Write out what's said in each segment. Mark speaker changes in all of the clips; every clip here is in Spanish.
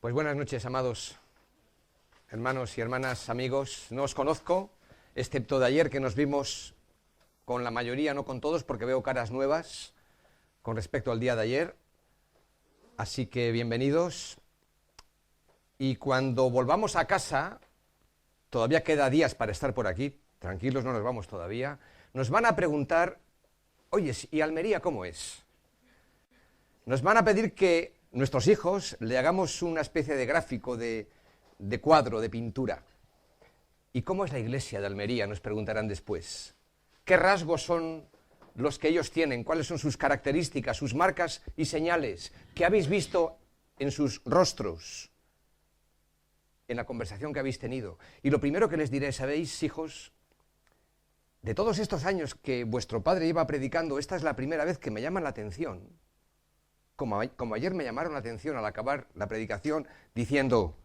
Speaker 1: Pues buenas noches, amados hermanos y hermanas, amigos. No os conozco, excepto de ayer que nos vimos con la mayoría, no con todos, porque veo caras nuevas con respecto al día de ayer. Así que bienvenidos. Y cuando volvamos a casa, todavía queda días para estar por aquí, tranquilos, no nos vamos todavía, nos van a preguntar, oye, ¿y Almería cómo es? Nos van a pedir que nuestros hijos le hagamos una especie de gráfico, de cuadro, de pintura. ¿Y cómo es la iglesia de Almería?, nos preguntarán después. ¿Qué rasgos son los que ellos tienen? ¿Cuáles son sus características, sus marcas y señales? ¿Qué habéis visto en sus rostros, en la conversación que habéis tenido? Y lo primero que les diré, ¿sabéis, hijos? De todos estos años que vuestro padre iba predicando, esta es la primera vez que me llaman la atención. Como ayer me llamaron la atención al acabar la predicación diciendo,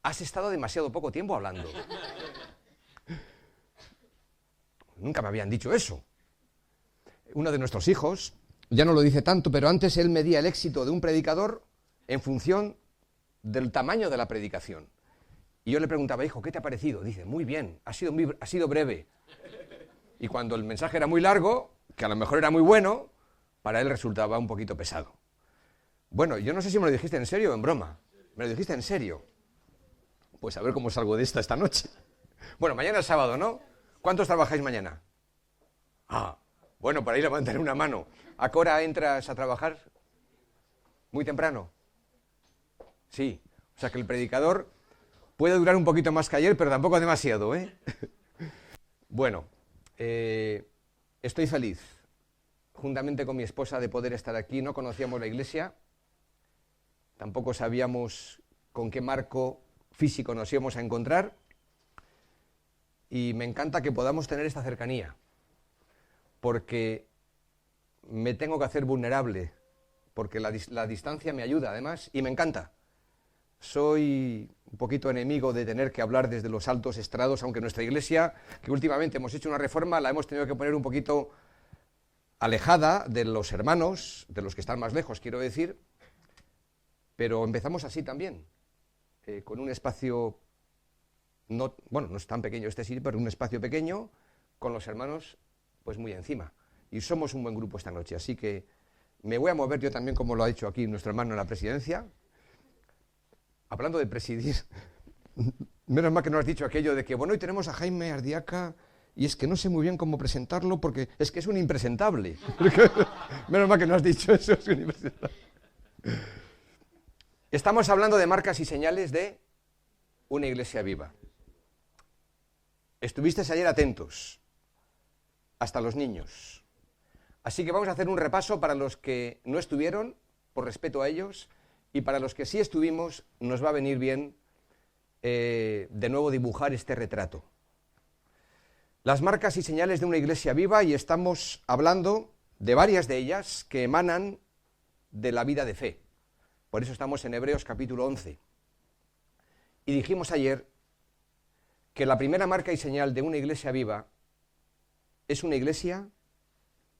Speaker 1: has estado demasiado poco tiempo hablando. Nunca me habían dicho eso. Uno de nuestros hijos, ya no lo dice tanto, pero antes él medía el éxito de un predicador en función del tamaño de la predicación. Y yo le preguntaba, hijo, ¿qué te ha parecido? Dice, muy bien, ha sido breve. Y cuando el mensaje era muy largo, que a lo mejor era muy bueno, para él resultaba un poquito pesado. Bueno, yo no sé si me lo dijiste en serio o en broma. ¿Me lo dijiste en serio? Pues a ver cómo salgo de esta noche. Bueno, mañana es sábado, ¿no? ¿Cuántos trabajáis mañana? Bueno, para ir a levantar una mano. ¿A qué hora entras a trabajar? ¿Muy temprano? Sí. O sea que el predicador puede durar un poquito más que ayer, pero tampoco demasiado, ¿eh? Bueno, estoy feliz, juntamente con mi esposa, de poder estar aquí. No conocíamos la iglesia, tampoco sabíamos con qué marco físico nos íbamos a encontrar, y me encanta que podamos tener esta cercanía, porque me tengo que hacer vulnerable, porque la distancia me ayuda además, y me encanta. Soy un poquito enemigo de tener que hablar desde los altos estrados, aunque nuestra iglesia, que últimamente hemos hecho una reforma, la hemos tenido que poner un poquito alejada de los hermanos, de los que están más lejos, quiero decir, pero empezamos así también, con un espacio, no es tan pequeño este sí, pero un espacio pequeño, con los hermanos pues muy encima. Y somos un buen grupo esta noche, así que me voy a mover yo también, como lo ha hecho aquí nuestro hermano en la presidencia. Hablando de presidir, menos mal que no has dicho aquello de que, bueno, hoy tenemos a Jaime Ardiaca, y es que no sé muy bien cómo presentarlo porque es que es un impresentable. Menos mal que no has dicho eso, es un impresentable. Estamos hablando de marcas y señales de una iglesia viva. Estuvisteis ayer atentos, hasta los niños. Así que vamos a hacer un repaso para los que no estuvieron, por respeto a ellos, y para los que sí estuvimos, nos va a venir bien de nuevo dibujar este retrato. Las marcas y señales de una iglesia viva, y estamos hablando de varias de ellas que emanan de la vida de fe. Por eso estamos en Hebreos capítulo 11. Y dijimos ayer que la primera marca y señal de una iglesia viva es una iglesia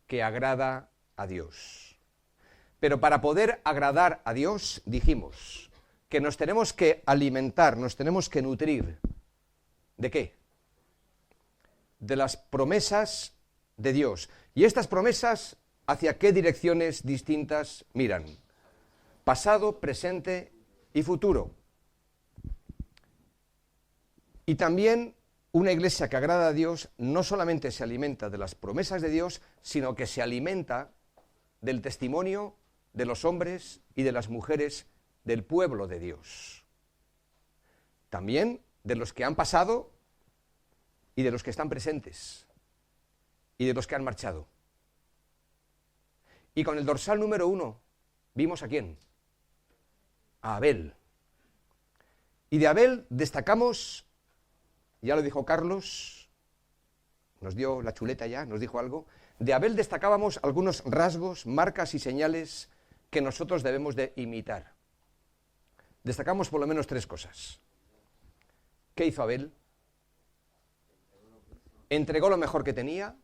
Speaker 1: que agrada a Dios. Pero para poder agradar a Dios, dijimos que nos tenemos que alimentar, nos tenemos que nutrir. ¿De qué? De las promesas de Dios. ¿Y estas promesas hacia qué direcciones distintas miran? Pasado, presente y futuro. Y también una iglesia que agrada a Dios no solamente se alimenta de las promesas de Dios, sino que se alimenta del testimonio de los hombres y de las mujeres del pueblo de Dios. También de los que han pasado y de los que están presentes y de los que han marchado. Y con el dorsal número 1 vimos a quién, a Abel. Y de Abel destacamos, ya lo dijo Carlos, nos dio la chuleta ya, nos dijo algo, de Abel destacábamos algunos rasgos, marcas y señales que nosotros debemos de imitar. Destacamos por lo menos 3 cosas. ¿Qué hizo Abel? Entregó lo mejor que tenía,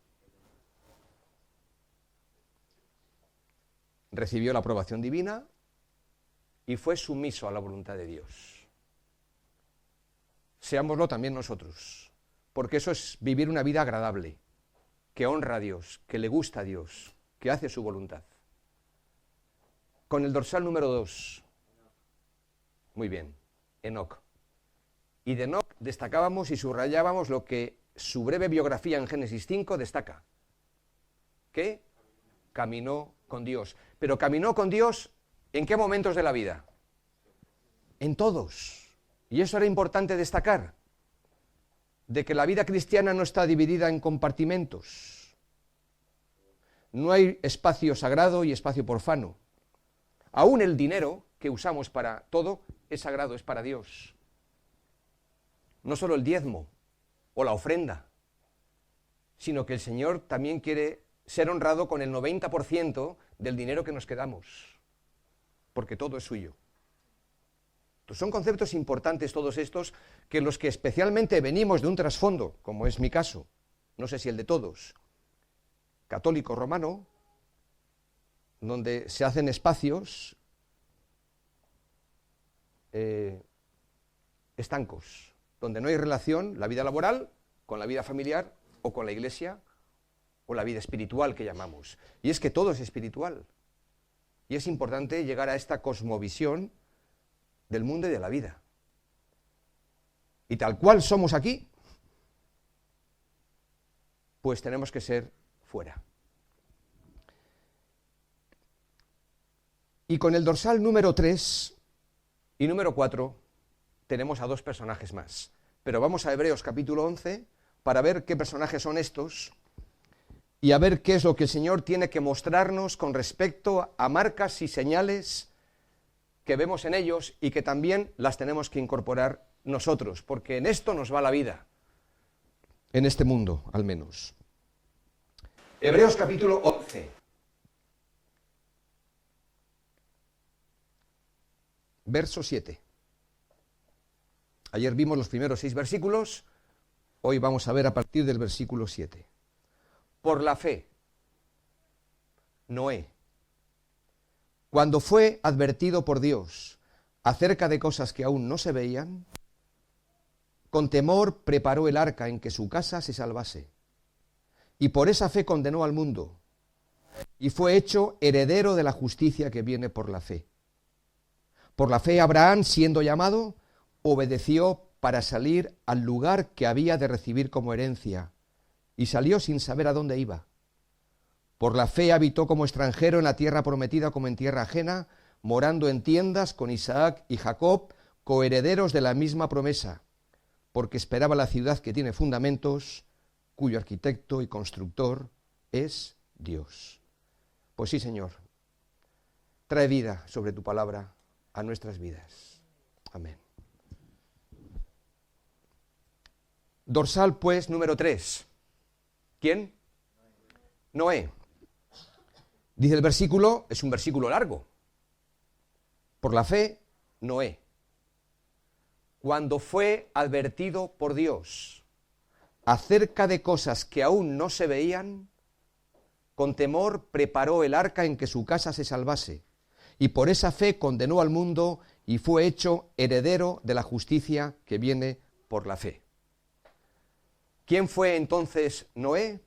Speaker 1: recibió la aprobación divina y fue sumiso a la voluntad de Dios. Seámoslo también nosotros, porque eso es vivir una vida agradable, que honra a Dios, que le gusta a Dios, que hace su voluntad. Con el dorsal número 2. Muy bien, Enoc. Y de Enoc destacábamos y subrayábamos lo que su breve biografía en Génesis 5 destaca. ¿Qué? Caminó con Dios. Pero caminó con Dios, ¿en qué momentos de la vida? En todos. Y eso era importante destacar, de que la vida cristiana no está dividida en compartimentos. No hay espacio sagrado y espacio profano. Aún el dinero que usamos para todo es sagrado, es para Dios. No solo el diezmo o la ofrenda, sino que el Señor también quiere ser honrado con el 90% del dinero que nos quedamos, porque todo es suyo. Entonces, son conceptos importantes todos estos, que los que especialmente venimos de un trasfondo, como es mi caso, no sé si el de todos, católico romano, donde se hacen espacios estancos, donde no hay relación la vida laboral con la vida familiar o con la iglesia o la vida espiritual que llamamos. Y es que todo es espiritual. Y es importante llegar a esta cosmovisión del mundo y de la vida. Y tal cual somos aquí, pues tenemos que ser fuera. Y con el dorsal número 3 y número 4 tenemos a dos personajes más. Pero vamos a Hebreos capítulo 11 para ver qué personajes son estos y a ver qué es lo que el Señor tiene que mostrarnos con respecto a marcas y señales que vemos en ellos y que también las tenemos que incorporar nosotros, porque en esto nos va la vida, en este mundo al menos. Hebreos capítulo 11. Verso 7. Ayer vimos los primeros 6 versículos, hoy vamos a ver a partir del versículo 7. Por la fe, Noé, cuando fue advertido por Dios acerca de cosas que aún no se veían, con temor preparó el arca en que su casa se salvase, y por esa fe condenó al mundo, y fue hecho heredero de la justicia que viene por la fe. Por la fe Abraham, siendo llamado, obedeció para salir al lugar que había de recibir como herencia, y salió sin saber a dónde iba. Por la fe habitó como extranjero en la tierra prometida como en tierra ajena, morando en tiendas con Isaac y Jacob, coherederos de la misma promesa, porque esperaba la ciudad que tiene fundamentos, cuyo arquitecto y constructor es Dios. Pues sí, Señor, trae vida sobre tu palabra a nuestras vidas. Amén. Dorsal, pues, número 3. ¿Quién? Noé. Dice el versículo, es un versículo largo. Por la fe, Noé, cuando fue advertido por Dios acerca de cosas que aún no se veían, con temor preparó el arca en que su casa se salvase, y por esa fe condenó al mundo y fue hecho heredero de la justicia que viene por la fe. ¿Quién fue entonces Noé?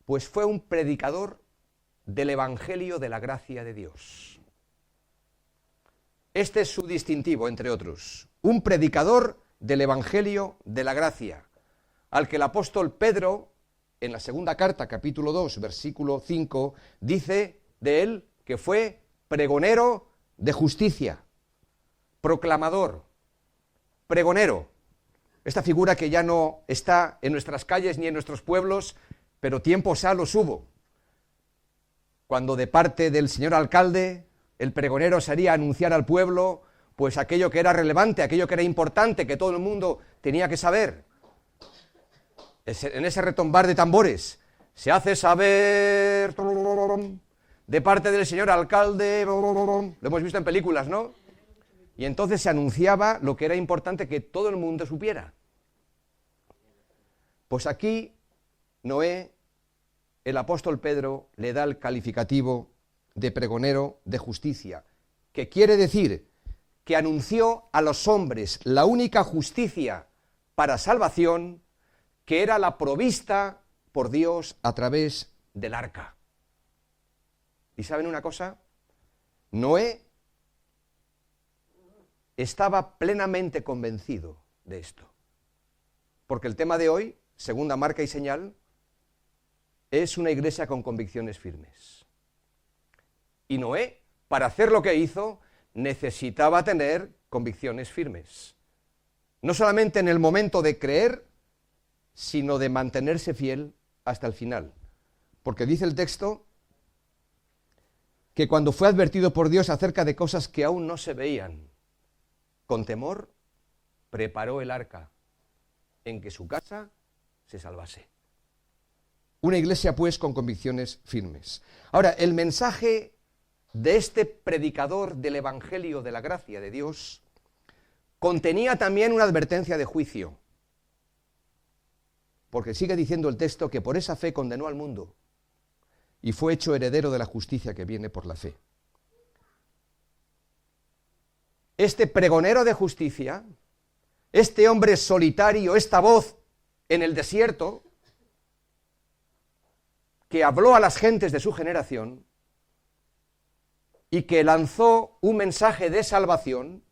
Speaker 1: Pues fue un predicador del Evangelio de la gracia de Dios. Este es su distintivo, entre otros. Un predicador del Evangelio de la gracia, al que el apóstol Pedro, en la segunda carta, capítulo 2, versículo 5, dice de él que fue pregonero de justicia, proclamador, pregonero. Esta figura que ya no está en nuestras calles ni en nuestros pueblos, pero tiempos ha los hubo. Cuando de parte del señor alcalde, el pregonero sería anunciar al pueblo, pues aquello que era relevante, aquello que era importante, que todo el mundo tenía que saber. En ese retumbar de tambores, se hace saber de parte del señor alcalde, lo hemos visto en películas, ¿no? Y entonces se anunciaba lo que era importante que todo el mundo supiera. Pues aquí Noé, el apóstol Pedro, le da el calificativo de pregonero de justicia. que quiere decir que anunció a los hombres la única justicia para salvación, que era la provista por Dios a través del arca. ¿Y saben una cosa? Noé estaba plenamente convencido de esto, porque el tema de hoy, segunda marca y señal, es una iglesia con convicciones firmes. Y Noé, para hacer lo que hizo, necesitaba tener convicciones firmes. No solamente en el momento de creer, sino de mantenerse fiel hasta el final. Porque dice el texto que cuando fue advertido por Dios acerca de cosas que aún no se veían, con temor preparó el arca en que su casa se salvase. Una iglesia, pues, con convicciones firmes. Ahora, el mensaje de este predicador del Evangelio de la gracia de Dios contenía también una advertencia de juicio, porque sigue diciendo el texto que por esa fe condenó al mundo y fue hecho heredero de la justicia que viene por la fe. Este pregonero de justicia, este hombre solitario, esta voz en el desierto, que habló a las gentes de su generación y que lanzó un mensaje de salvación,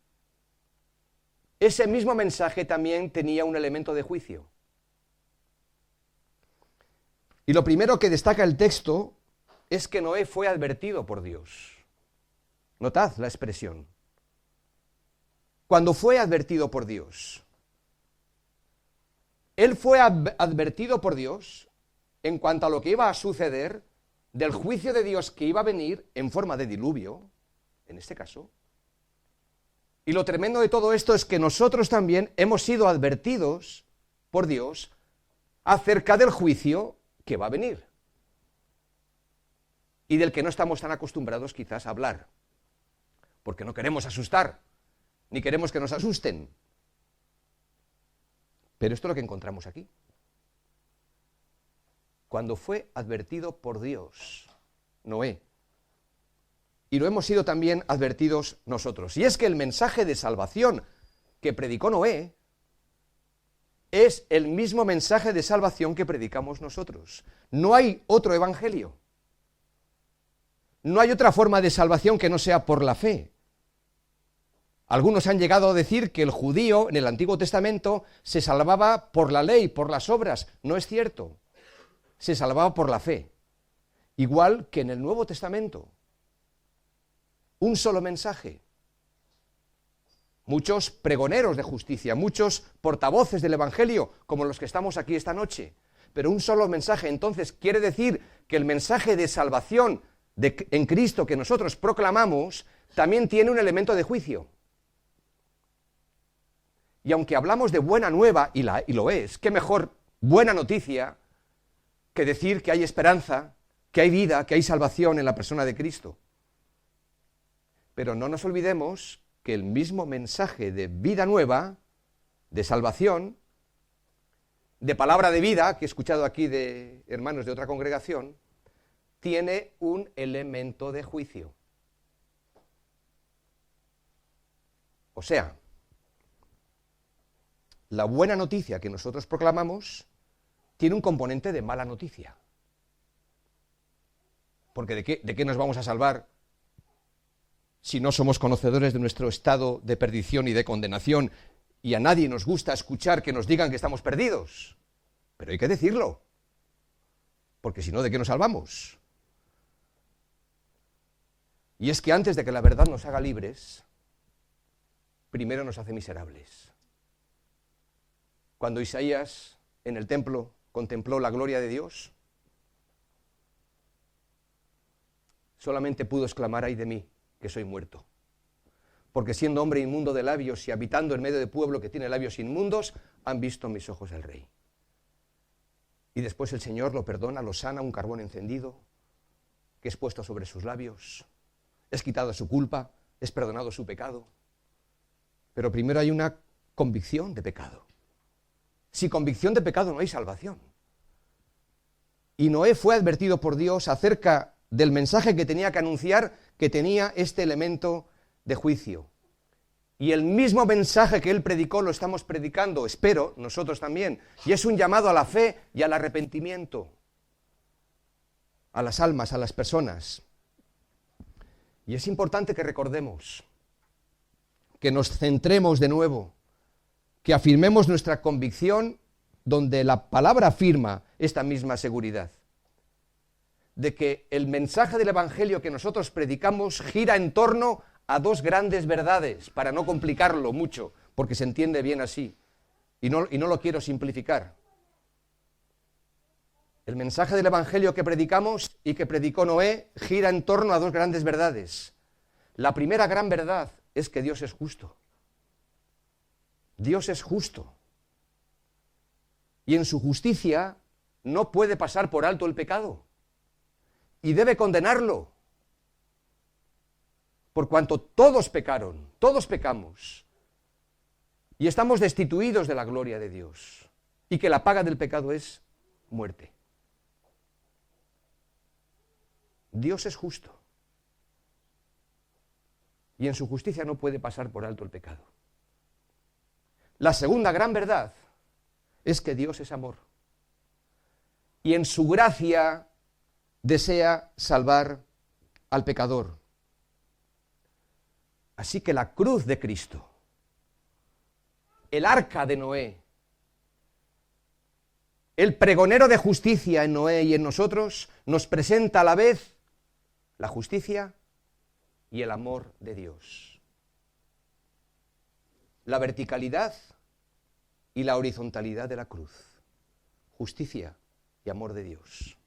Speaker 1: ese mismo mensaje también tenía un elemento de juicio. Y lo primero que destaca el texto es que Noé fue advertido por Dios. Notad la expresión. Cuando fue advertido por Dios, él fue advertido por Dios en cuanto a lo que iba a suceder, del juicio de Dios que iba a venir en forma de diluvio, en este caso. Y lo tremendo de todo esto es que nosotros también hemos sido advertidos por Dios acerca del juicio que va a venir y del que no estamos tan acostumbrados quizás a hablar, porque no queremos asustar, ni queremos que nos asusten. Pero esto es lo que encontramos aquí. Cuando fue advertido por Dios, Noé, y lo hemos sido también advertidos nosotros. Y es que el mensaje de salvación que predicó Noé es el mismo mensaje de salvación que predicamos nosotros. No hay otro evangelio. No hay otra forma de salvación que no sea por la fe. Algunos han llegado a decir que el judío en el Antiguo Testamento se salvaba por la ley, por las obras. No es cierto. Se salvaba por la fe. Igual que en el Nuevo Testamento. Un solo mensaje. Muchos pregoneros de justicia, muchos portavoces del Evangelio, como los que estamos aquí esta noche. Pero un solo mensaje. Entonces quiere decir que el mensaje de salvación en Cristo que nosotros proclamamos también tiene un elemento de juicio. Y aunque hablamos de buena nueva, y lo es, qué mejor buena noticia que decir que hay esperanza, que hay vida, que hay salvación en la persona de Cristo. Pero no nos olvidemos que el mismo mensaje de vida nueva, de salvación, de palabra de vida, que he escuchado aquí de hermanos de otra congregación, tiene un elemento de juicio. O sea, la buena noticia que nosotros proclamamos tiene un componente de mala noticia. Porque ¿de qué nos vamos a salvar si no somos conocedores de nuestro estado de perdición y de condenación, y a nadie nos gusta escuchar que nos digan que estamos perdidos? Pero hay que decirlo, porque si no, ¿de qué nos salvamos? Y es que antes de que la verdad nos haga libres, primero nos hace miserables. Cuando Isaías en el templo contempló la gloria de Dios, solamente pudo exclamar: ay de mí, que soy muerto. Porque siendo hombre inmundo de labios y habitando en medio de pueblo que tiene labios inmundos, han visto mis ojos el Rey. Y después el Señor lo perdona, lo sana, un carbón encendido, que es puesto sobre sus labios, es quitada su culpa, es perdonado su pecado. Pero primero hay una convicción de pecado. Sin convicción de pecado no hay salvación. Y Noé fue advertido por Dios acerca del mensaje que tenía que anunciar, que tenía este elemento de juicio. Y el mismo mensaje que él predicó lo estamos predicando, espero, nosotros también. Y es un llamado a la fe y al arrepentimiento. A las almas, a las personas. Y es importante que recordemos, que nos centremos de nuevo, que afirmemos nuestra convicción donde la palabra afirma esta misma seguridad. De que el mensaje del Evangelio que nosotros predicamos gira en torno a dos grandes verdades, para no complicarlo mucho, porque se entiende bien así, y no lo quiero simplificar. El mensaje del Evangelio que predicamos y que predicó Noé gira en torno a dos grandes verdades. La primera gran verdad es que Dios es justo. Dios es justo. Y en su justicia no puede pasar por alto el pecado. Y debe condenarlo. Por cuanto todos pecaron, todos pecamos, y estamos destituidos de la gloria de Dios, y que la paga del pecado es muerte. Dios es justo, y en su justicia no puede pasar por alto el pecado. La segunda gran verdad es que Dios es amor, y en su gracia desea salvar al pecador. Así que la cruz de Cristo, el arca de Noé, el pregonero de justicia en Noé y en nosotros, nos presenta a la vez la justicia y el amor de Dios. La verticalidad y la horizontalidad de la cruz. Justicia y amor de Dios.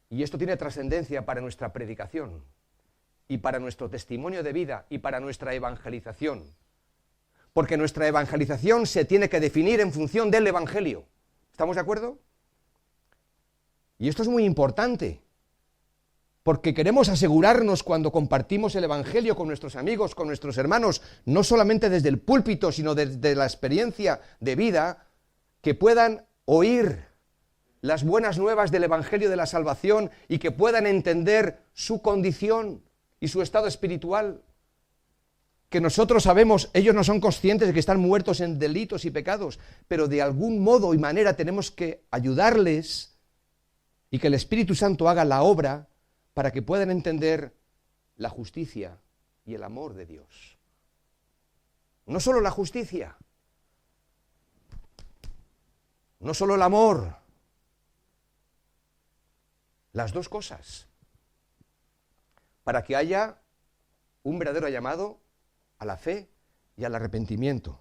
Speaker 1: Y esto tiene trascendencia para nuestra predicación, y para nuestro testimonio de vida, y para nuestra evangelización. Porque nuestra evangelización se tiene que definir en función del Evangelio. ¿Estamos de acuerdo? Y esto es muy importante, porque queremos asegurarnos cuando compartimos el Evangelio con nuestros amigos, con nuestros hermanos, no solamente desde el púlpito, sino desde la experiencia de vida, que puedan oír las buenas nuevas del Evangelio de la salvación y que puedan entender su condición y su estado espiritual, que nosotros sabemos, ellos no son conscientes de que están muertos en delitos y pecados, pero de algún modo y manera tenemos que ayudarles y que el Espíritu Santo haga la obra para que puedan entender la justicia y el amor de Dios. No solo la justicia, no solo el amor, las dos cosas, para que haya un verdadero llamado a la fe y al arrepentimiento.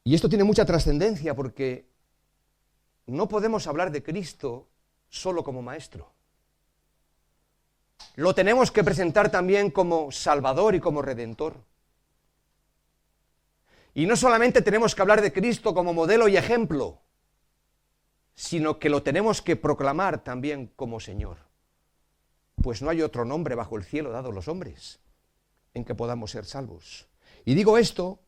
Speaker 1: Y esto tiene mucha trascendencia porque no podemos hablar de Cristo solo como maestro. Lo tenemos que presentar también como Salvador y como Redentor. Y no solamente tenemos que hablar de Cristo como modelo y ejemplo, sino que lo tenemos que proclamar también como Señor. Pues no hay otro nombre bajo el cielo dado a los hombres en que podamos ser salvos. Y digo esto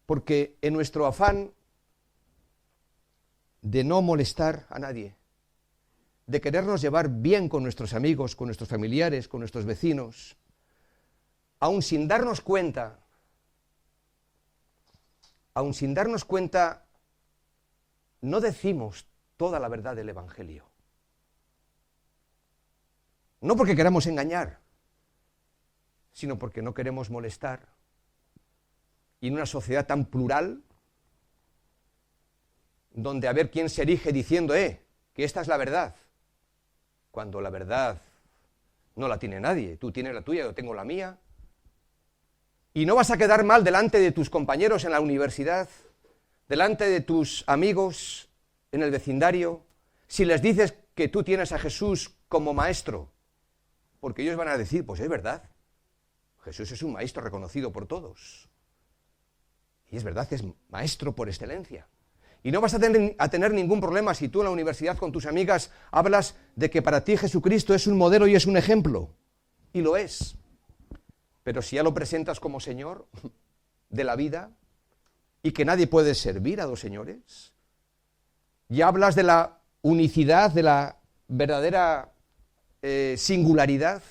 Speaker 1: porque en nuestro afán de no molestar a nadie, de querernos llevar bien con nuestros amigos, con nuestros familiares, con nuestros vecinos, aun sin darnos cuenta, no decimos toda la verdad del Evangelio. No porque queramos engañar, sino porque no queremos molestar. Y en una sociedad tan plural, donde a ver quién se erige diciendo, que esta es la verdad, cuando la verdad no la tiene nadie, tú tienes la tuya, yo tengo la mía, y no vas a quedar mal delante de tus compañeros en la universidad, delante de tus amigos en el vecindario, si les dices que tú tienes a Jesús como maestro, porque ellos van a decir, pues es verdad, Jesús es un maestro reconocido por todos, y es verdad que es maestro por excelencia. Y no vas a tener ningún problema si tú en la universidad con tus amigas hablas de que para ti Jesucristo es un modelo y es un ejemplo, y lo es. Pero si ya lo presentas como Señor de la vida, y que nadie puede servir a dos señores, ya hablas de la unicidad, de la verdadera singularidad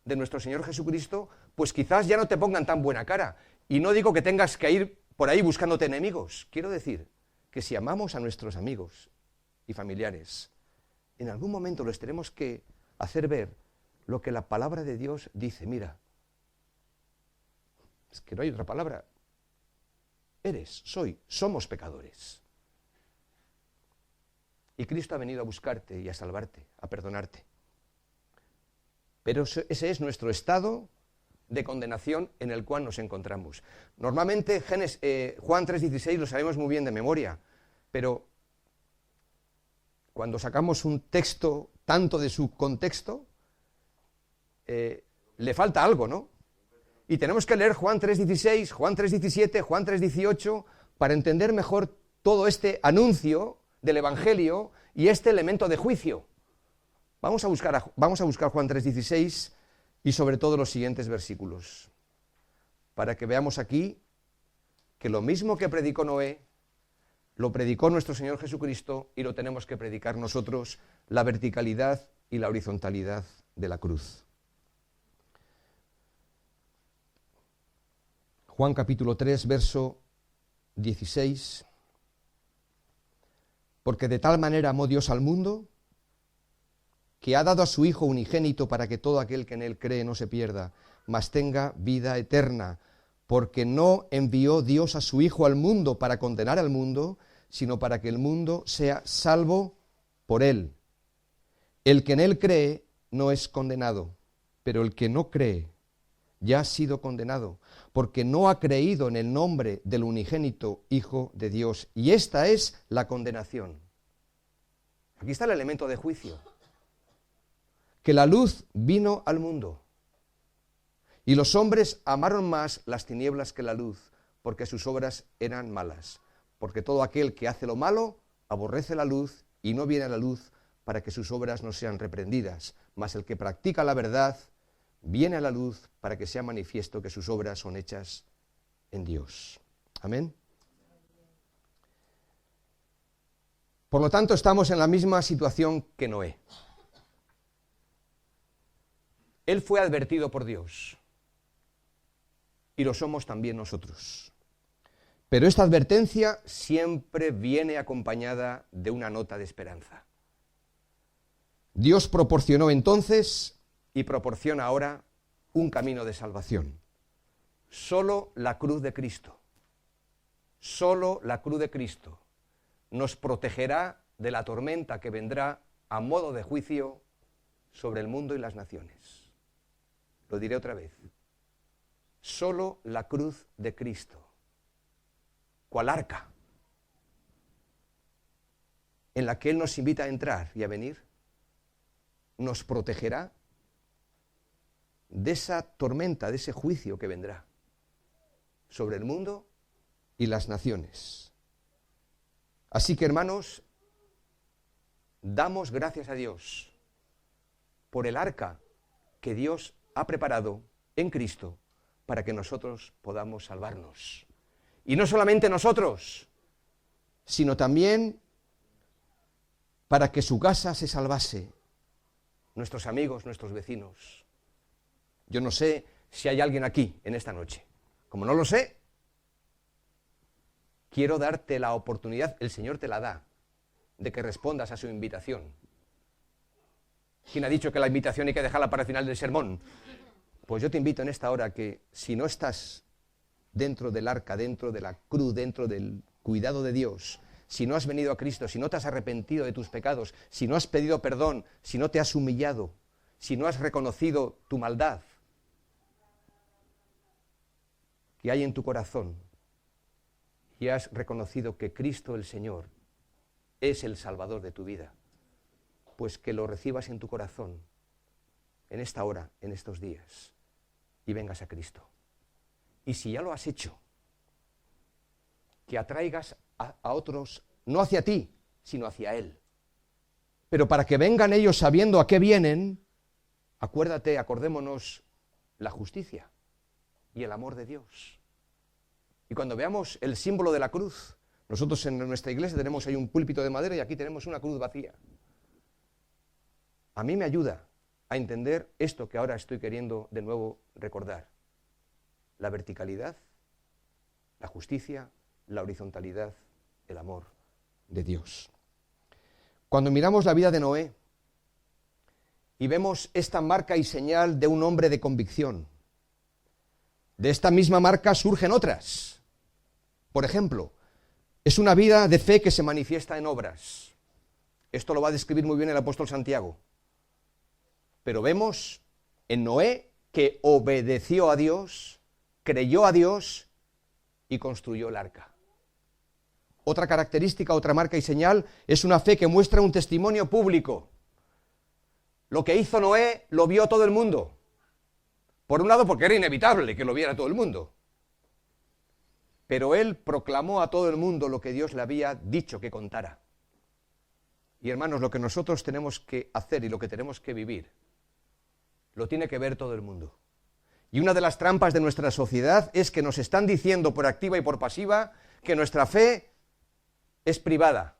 Speaker 1: de nuestro Señor Jesucristo, pues quizás ya no te pongan tan buena cara. Y no digo que tengas que ir por ahí buscándote enemigos. Quiero decir que si amamos a nuestros amigos y familiares, en algún momento les tenemos que hacer ver lo que la palabra de Dios dice. Mira, es que no hay otra palabra. Somos pecadores. Y Cristo ha venido a buscarte y a salvarte, a perdonarte. Pero ese es nuestro estado de condenación en el cual nos encontramos. Normalmente Juan 3:16 lo sabemos muy bien de memoria, pero cuando sacamos un texto tanto de su contexto, le falta algo, ¿no? Y tenemos que leer Juan 3:16, Juan 3:17, Juan 3:18 para entender mejor todo este anuncio del Evangelio y este elemento de juicio. Vamos a buscar Juan 3:16 y sobre todo los siguientes versículos, para que veamos aquí que lo mismo que predicó Noé, lo predicó nuestro Señor Jesucristo y lo tenemos que predicar nosotros, la verticalidad y la horizontalidad de la cruz. Juan capítulo 3, verso 16. Porque de tal manera amó Dios al mundo, que ha dado a su Hijo unigénito para que todo aquel que en él cree no se pierda, mas tenga vida eterna. Porque no envió Dios a su Hijo al mundo para condenar al mundo, sino para que el mundo sea salvo por él. El que en él cree no es condenado, pero el que no cree ya ha sido condenado, porque no ha creído en el nombre del unigénito Hijo de Dios. Y esta es la condenación. Aquí está el elemento de juicio. Que la luz vino al mundo, y los hombres amaron más las tinieblas que la luz, porque sus obras eran malas. Porque todo aquel que hace lo malo aborrece la luz y no viene a la luz para que sus obras no sean reprendidas. Mas el que practica la verdad viene a la luz para que sea manifiesto que sus obras son hechas en Dios. Amén. Por lo tanto, estamos en la misma situación que Noé. Él fue advertido por Dios y lo somos también nosotros. Pero esta advertencia siempre viene acompañada de una nota de esperanza. Dios proporcionó entonces y proporciona ahora un camino de salvación. Solo la cruz de Cristo, solo la cruz de Cristo nos protegerá de la tormenta que vendrá a modo de juicio sobre el mundo y las naciones. Lo diré otra vez. Solo la cruz de Cristo, cual arca, en la que Él nos invita a entrar y a venir, nos protegerá de esa tormenta, de ese juicio que vendrá sobre el mundo y las naciones. Así que, hermanos, damos gracias a Dios por el arca que Dios ha preparado en Cristo para que nosotros podamos salvarnos. Y no solamente nosotros, sino también para que su casa se salvase, nuestros amigos, nuestros vecinos. Yo no sé si hay alguien aquí en esta noche. Como no lo sé, quiero darte la oportunidad, el Señor te la da, de que respondas a su invitación. ¿Quién ha dicho que la invitación hay que dejarla para el final del sermón? Pues yo te invito en esta hora que si no estás dentro del arca, dentro de la cruz, dentro del cuidado de Dios, si no has venido a Cristo, si no te has arrepentido de tus pecados, si no has pedido perdón, si no te has humillado, si no has reconocido tu maldad que hay en tu corazón y has reconocido que Cristo el Señor es el Salvador de tu vida, pues que lo recibas en tu corazón en esta hora, en estos días, y vengas a Cristo. Y si ya lo has hecho, que atraigas a otros, no hacia ti, sino hacia Él. Pero para que vengan ellos sabiendo a qué vienen, acordémonos la justicia y el amor de Dios. Y cuando veamos el símbolo de la cruz, nosotros en nuestra iglesia tenemos ahí un púlpito de madera y aquí tenemos una cruz vacía. a mí me ayuda a entender esto que ahora estoy queriendo de nuevo recordar. La verticalidad, la justicia, la horizontalidad, el amor de Dios. Cuando miramos la vida de Noé y vemos esta marca y señal de un hombre de convicción, de esta misma marca surgen otras. Por ejemplo, es una vida de fe que se manifiesta en obras. Esto lo va a describir muy bien el apóstol Santiago. Pero vemos en Noé que obedeció a Dios, creyó a Dios y construyó el arca. Otra característica, otra marca y señal es una fe que muestra un testimonio público. Lo que hizo Noé lo vio todo el mundo. Por un lado, porque era inevitable que lo viera todo el mundo. Pero él proclamó a todo el mundo lo que Dios le había dicho que contara. Y hermanos, lo que nosotros tenemos que hacer y lo que tenemos que vivir, lo tiene que ver todo el mundo. Y una de las trampas de nuestra sociedad es que nos están diciendo por activa y por pasiva que nuestra fe es privada,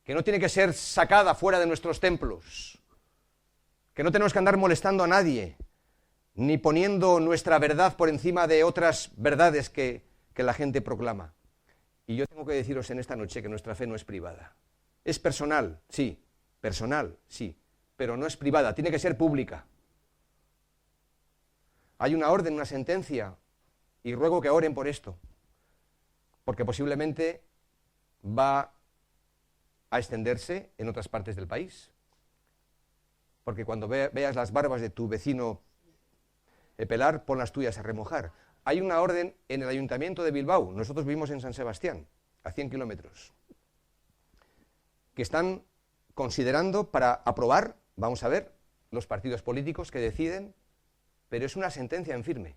Speaker 1: que no tiene que ser sacada fuera de nuestros templos, que no tenemos que andar molestando a nadie, ni poniendo nuestra verdad por encima de otras verdades que la gente proclama. Y yo tengo que deciros en esta noche que nuestra fe no es privada. Es personal, sí, pero no es privada, tiene que ser pública. Hay una orden, una sentencia, y ruego que oren por esto, porque posiblemente va a extenderse en otras partes del país. Porque cuando veas las barbas de tu vecino pelar, pon las tuyas a remojar. Hay una orden en el Ayuntamiento de Bilbao, nosotros vivimos en San Sebastián, a 100 kilómetros, que están considerando para aprobar, vamos a ver, los partidos políticos que deciden, pero es una sentencia en firme.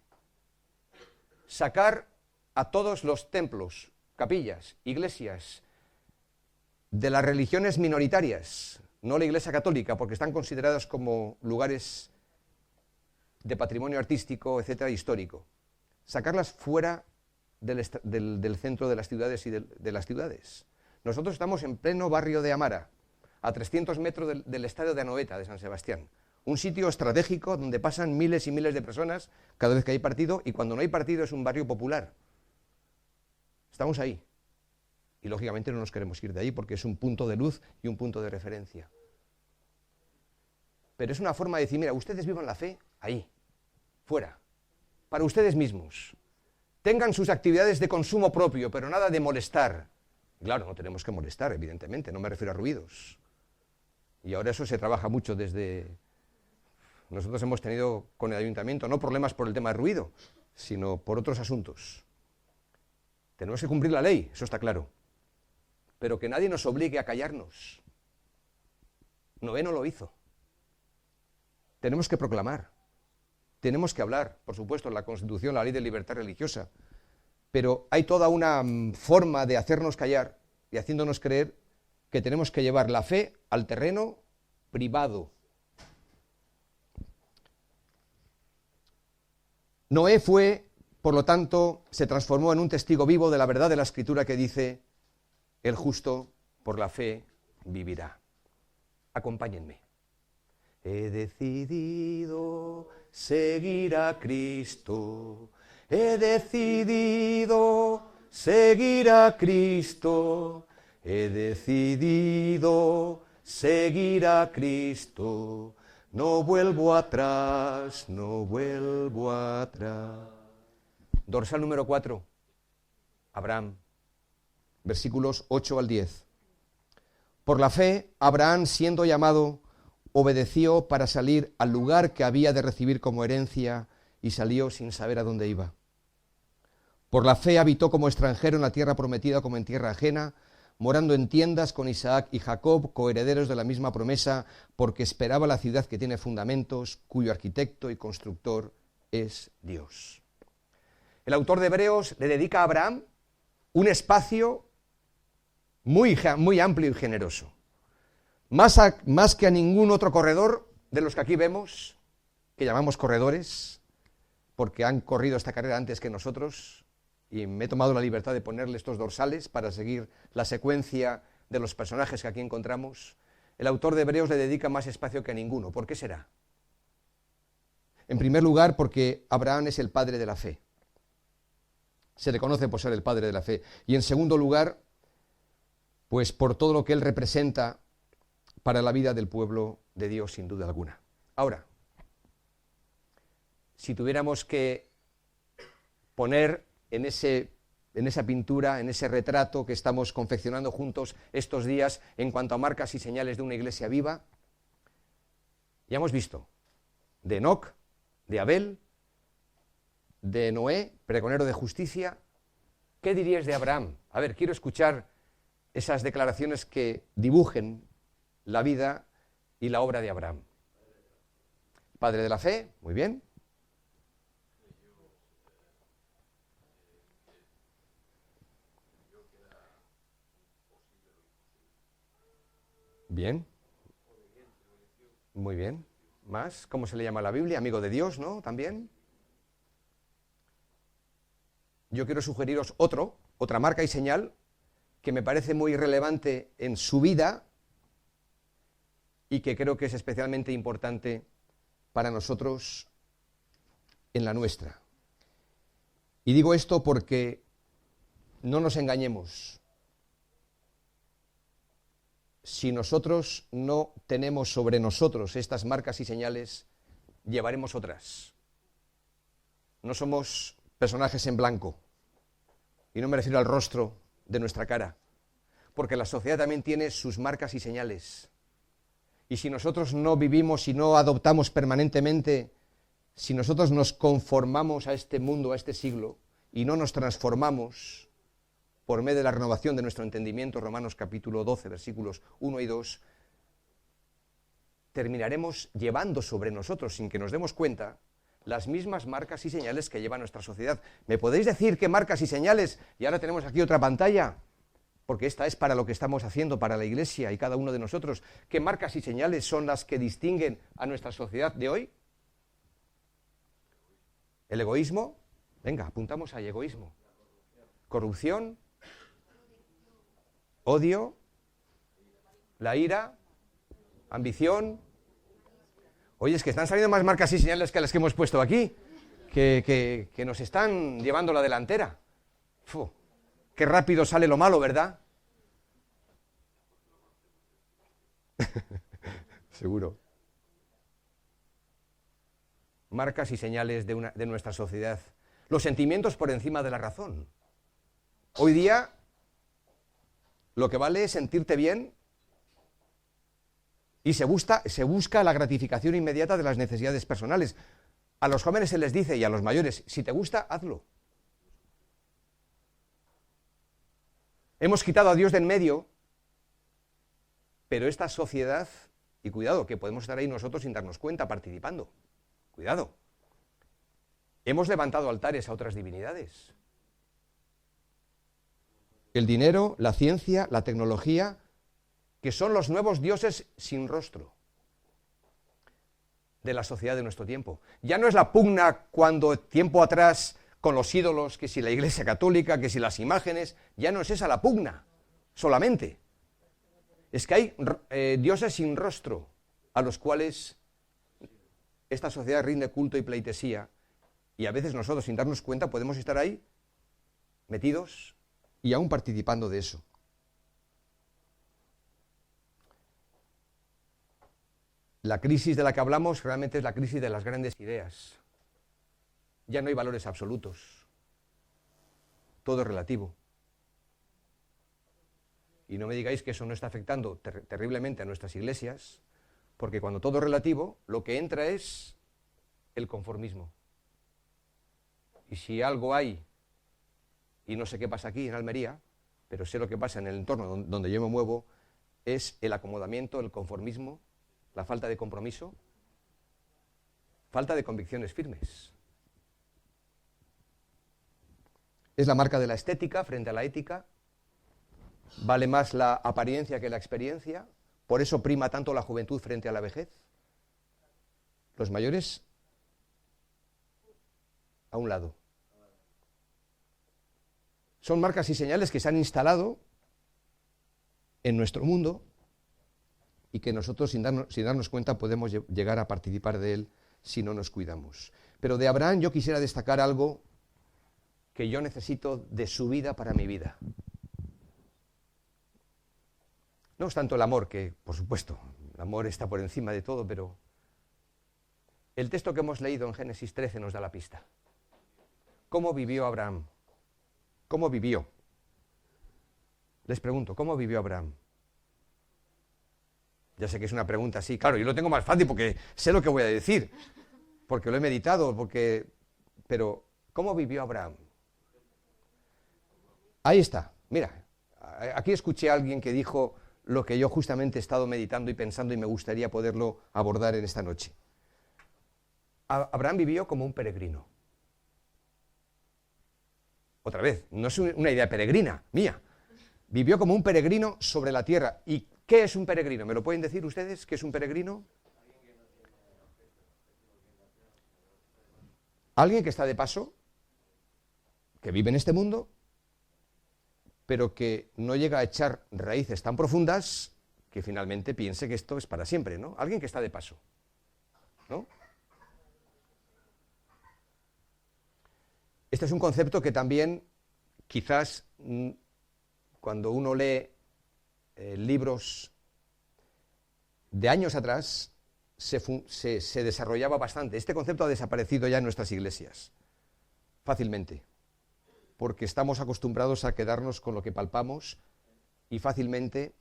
Speaker 1: Sacar a todos los templos, capillas, iglesias de las religiones minoritarias, no la Iglesia católica, porque están considerados como lugares de patrimonio artístico, etcétera, histórico. Sacarlas fuera del centro de las ciudades y de las ciudades. Nosotros estamos en pleno barrio de Amara, a 300 metros del estadio de Anoeta, de San Sebastián. Un sitio estratégico donde pasan miles y miles de personas cada vez que hay partido, y cuando no hay partido es un barrio popular. Estamos ahí. Y lógicamente no nos queremos ir de ahí porque es un punto de luz y un punto de referencia. Pero es una forma de decir, mira, ustedes vivan la fe ahí, fuera, para ustedes mismos. Tengan sus actividades de consumo propio, pero nada de molestar. Claro, no tenemos que molestar, evidentemente, no me refiero a ruidos. Y ahora eso se trabaja mucho desde... Nosotros hemos tenido con el ayuntamiento no problemas por el tema de ruido, sino por otros asuntos. Tenemos que cumplir la ley, eso está claro. Pero que nadie nos obligue a callarnos. Noé no lo hizo. Tenemos que proclamar, tenemos que hablar, por supuesto, la Constitución, la ley de libertad religiosa, pero hay toda una forma de hacernos callar y haciéndonos creer que tenemos que llevar la fe al terreno privado. Noé fue, por lo tanto, se transformó en un testigo vivo de la verdad de la Escritura que dice, el justo por la fe vivirá. Acompáñenme. He decidido seguir a Cristo, he decidido seguir a Cristo, he decidido seguir a Cristo, no vuelvo atrás, no vuelvo atrás. Dorsal número 4, Abraham, versículos 8 al 10. Por la fe, Abraham, siendo llamado, obedeció para salir al lugar que había de recibir como herencia y salió sin saber a dónde iba. Por la fe habitó como extranjero en la tierra prometida como en tierra ajena, morando en tiendas con Isaac y Jacob, coherederos de la misma promesa, porque esperaba la ciudad que tiene fundamentos, cuyo arquitecto y constructor es Dios. El autor de Hebreos le dedica a Abraham un espacio muy amplio y generoso. Más que a ningún otro corredor de los que aquí vemos, que llamamos corredores, porque han corrido esta carrera antes que nosotros, y me he tomado la libertad de ponerle estos dorsales para seguir la secuencia de los personajes que aquí encontramos. el autor de Hebreos le dedica más espacio que a ninguno. ¿Por qué será? En primer lugar, porque Abraham es el padre de la fe. Se le conoce por ser el padre de la fe. Y en segundo lugar, pues por todo lo que él representa para la vida del pueblo de Dios, sin duda alguna. Ahora, si tuviéramos que poner en esa pintura, en ese retrato que estamos confeccionando juntos estos días en cuanto a marcas y señales de una iglesia viva, ya hemos visto de Enoc, de Abel, de Noé, pregonero de justicia. ¿Qué diríais de Abraham? A ver, quiero escuchar esas declaraciones que dibujen la vida y la obra de Abraham. Padre de la fe, muy bien. Bien. Muy bien. ¿Más? ¿Cómo se le llama a la Biblia? Amigo de Dios, ¿no? También. Yo quiero sugeriros otra marca y señal que me parece muy relevante en su vida y que creo que es especialmente importante para nosotros en la nuestra. Y digo esto porque no nos engañemos. Si nosotros no tenemos sobre nosotros estas marcas y señales, llevaremos otras. No somos personajes en blanco. Y no me refiero al rostro de nuestra cara, porque la sociedad también tiene sus marcas y señales. Y si nosotros no vivimos y no adoptamos permanentemente, si nosotros nos conformamos a este mundo, a este siglo, y no nos transformamos por medio de la renovación de nuestro entendimiento, Romanos capítulo 12, versículos 1 y 2, terminaremos llevando sobre nosotros, sin que nos demos cuenta, las mismas marcas y señales que lleva nuestra sociedad. ¿Me podéis decir qué marcas y señales? Y ahora tenemos aquí otra pantalla, porque esta es para lo que estamos haciendo, para la Iglesia y cada uno de nosotros. ¿Qué marcas y señales son las que distinguen a nuestra sociedad de hoy? ¿El egoísmo? Venga, apuntamos a egoísmo. Corrupción, odio, la ira, ambición. Oye, es que están saliendo más marcas y señales que las que hemos puesto aquí, que nos están llevando la delantera. Qué rápido sale lo malo, ¿verdad? Seguro. Marcas y señales de nuestra sociedad. Los sentimientos por encima de la razón. Hoy día lo que vale es sentirte bien y se busca la gratificación inmediata de las necesidades personales. A los jóvenes se les dice, y a los mayores, si te gusta, hazlo. Hemos quitado a Dios de en medio, pero esta sociedad, y cuidado, que podemos estar ahí nosotros sin darnos cuenta, participando. Cuidado. Hemos levantado altares a otras divinidades. El dinero, la ciencia, la tecnología, que son los nuevos dioses sin rostro de la sociedad de nuestro tiempo. Ya no es la pugna cuando tiempo atrás con los ídolos, que si la Iglesia Católica, que si las imágenes, ya no es esa la pugna solamente. Es que hay dioses sin rostro a los cuales esta sociedad rinde culto y pleitesía, y a veces nosotros sin darnos cuenta podemos estar ahí metidos y aún participando de eso. La crisis de la que hablamos realmente es la crisis de las grandes ideas. Ya no hay valores absolutos. Todo es relativo. Y no me digáis que eso no está afectando terriblemente a nuestras iglesias, porque cuando todo es relativo, lo que entra es el conformismo. Y si algo hay, y no sé qué pasa aquí en Almería, pero sé lo que pasa en el entorno donde yo me muevo, es el acomodamiento, el conformismo, la falta de compromiso, falta de convicciones firmes. Es la marca de la estética frente a la ética. Vale más la apariencia que la experiencia. Por eso prima tanto la juventud frente a la vejez. Los mayores a un lado. Son marcas y señales que se han instalado en nuestro mundo y que nosotros sin darnos cuenta podemos llegar a participar de él si no nos cuidamos. Pero de Abraham yo quisiera destacar algo que yo necesito de su vida para mi vida. No es tanto el amor, que por supuesto, el amor está por encima de todo, pero el texto que hemos leído en Génesis 13 nos da la pista. ¿Cómo vivió Abraham? ¿Cómo vivió? Les pregunto, ¿cómo vivió Abraham? Ya sé que es una pregunta así, claro, yo lo tengo más fácil porque sé lo que voy a decir, porque lo he meditado, pero ¿cómo vivió Abraham? Ahí está, mira, aquí escuché a alguien que dijo lo que yo justamente he estado meditando y pensando y me gustaría poderlo abordar en esta noche. Abraham vivió como un peregrino. Otra vez, no es una idea peregrina mía. Vivió como un peregrino sobre la tierra. ¿Y qué es un peregrino? ¿Me lo pueden decir ustedes? ¿Qué es un peregrino? Alguien que está de paso, que vive en este mundo, pero que no llega a echar raíces tan profundas que finalmente piense que esto es para siempre, ¿no? Alguien que está de paso, ¿no? Este es un concepto que también, quizás, cuando uno lee libros de años atrás, se desarrollaba bastante. Este concepto ha desaparecido ya en nuestras iglesias, fácilmente, porque estamos acostumbrados a quedarnos con lo que palpamos y fácilmente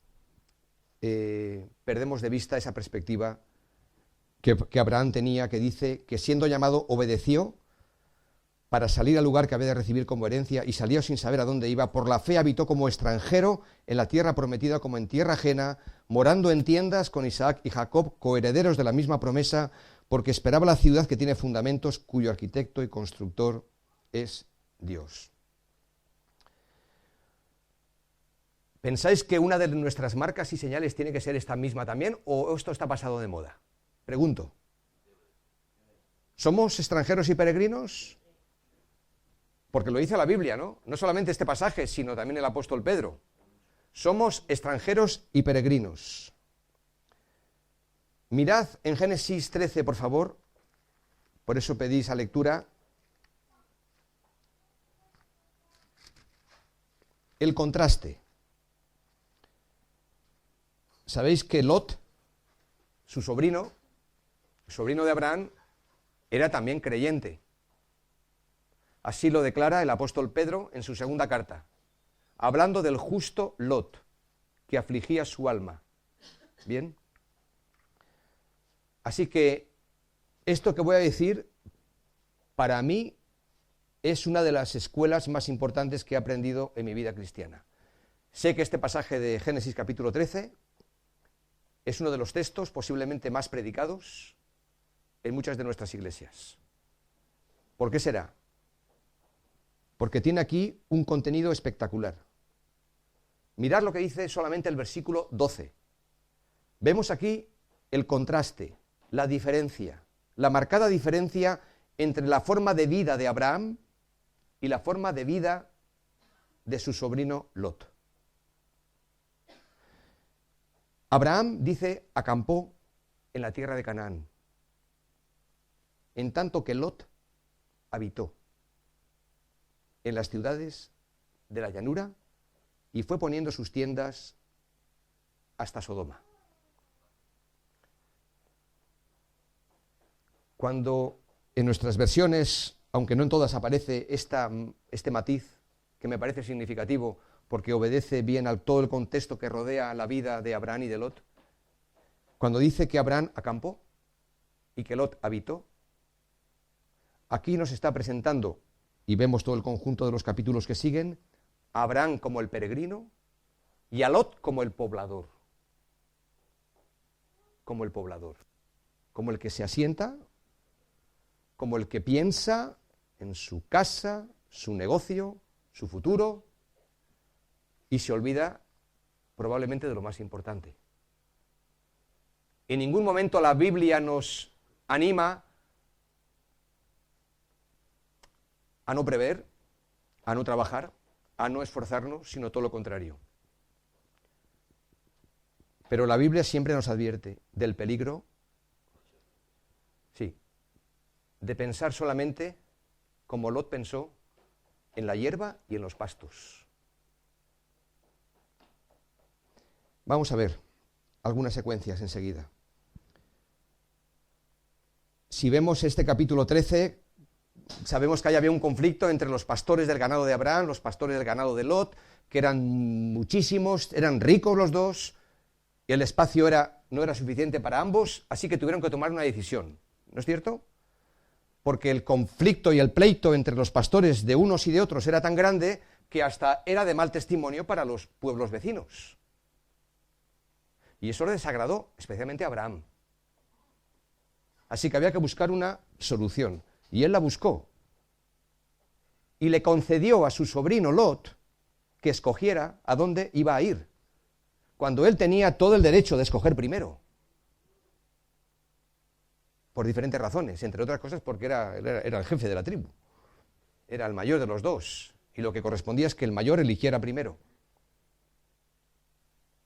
Speaker 1: perdemos de vista esa perspectiva que Abraham tenía, que dice que siendo llamado obedeció para salir al lugar que había de recibir como herencia, y salió sin saber a dónde iba. Por la fe habitó como extranjero en la tierra prometida, como en tierra ajena, morando en tiendas con Isaac y Jacob, coherederos de la misma promesa, porque esperaba la ciudad que tiene fundamentos, cuyo arquitecto y constructor es Dios. ¿Pensáis que una de nuestras marcas y señales tiene que ser esta misma también, o esto está pasado de moda? Pregunto. ¿Somos extranjeros y peregrinos? Porque lo dice la Biblia, ¿no? No solamente este pasaje, sino también el apóstol Pedro. Somos extranjeros y peregrinos. Mirad en Génesis 13, por favor, por eso pedí esa lectura, el contraste. Sabéis que Lot, su sobrino, el sobrino de Abraham, era también creyente. Así lo declara el apóstol Pedro en su segunda carta, hablando del justo Lot, que afligía su alma. ¿Bien? Así que esto que voy a decir, para mí, es una de las escuelas más importantes que he aprendido en mi vida cristiana. Sé que este pasaje de Génesis capítulo 13 es uno de los textos posiblemente más predicados en muchas de nuestras iglesias. ¿Por qué será? Porque tiene aquí un contenido espectacular. Mirad lo que dice solamente el versículo 12. Vemos aquí el contraste, la diferencia, la marcada diferencia entre la forma de vida de Abraham y la forma de vida de su sobrino Lot. Abraham, dice, acampó en la tierra de Canaán, en tanto que Lot habitó en las ciudades de la llanura y fue poniendo sus tiendas hasta Sodoma. Cuando en nuestras versiones, aunque no en todas, aparece este matiz que me parece significativo porque obedece bien a todo el contexto que rodea la vida de Abraham y de Lot, cuando dice que Abraham acampó y que Lot habitó, aquí nos está presentando, y vemos todo el conjunto de los capítulos que siguen, a Abraham como el peregrino y a Lot como el poblador. Como el poblador. Como el que se asienta, como el que piensa en su casa, su negocio, su futuro, y se olvida probablemente de lo más importante. En ningún momento la Biblia nos anima a no prever, a no trabajar, a no esforzarnos, sino todo lo contrario. Pero la Biblia siempre nos advierte del peligro, sí, de pensar solamente como Lot pensó en la hierba y en los pastos. Vamos a ver algunas secuencias enseguida. Si vemos este capítulo 13, sabemos que ahí había un conflicto entre los pastores del ganado de Abraham, los pastores del ganado de Lot, que eran muchísimos, eran ricos los dos, y el espacio no era suficiente para ambos, así que tuvieron que tomar una decisión. ¿No es cierto? Porque el conflicto y el pleito entre los pastores de unos y de otros era tan grande que hasta era de mal testimonio para los pueblos vecinos. Y eso le desagradó, especialmente a Abraham. Así que había que buscar una solución. Y él la buscó. Y le concedió a su sobrino Lot que escogiera a dónde iba a ir, cuando él tenía todo el derecho de escoger primero. Por diferentes razones, entre otras cosas porque era el jefe de la tribu. Era el mayor de los dos. Y lo que correspondía es que el mayor eligiera primero.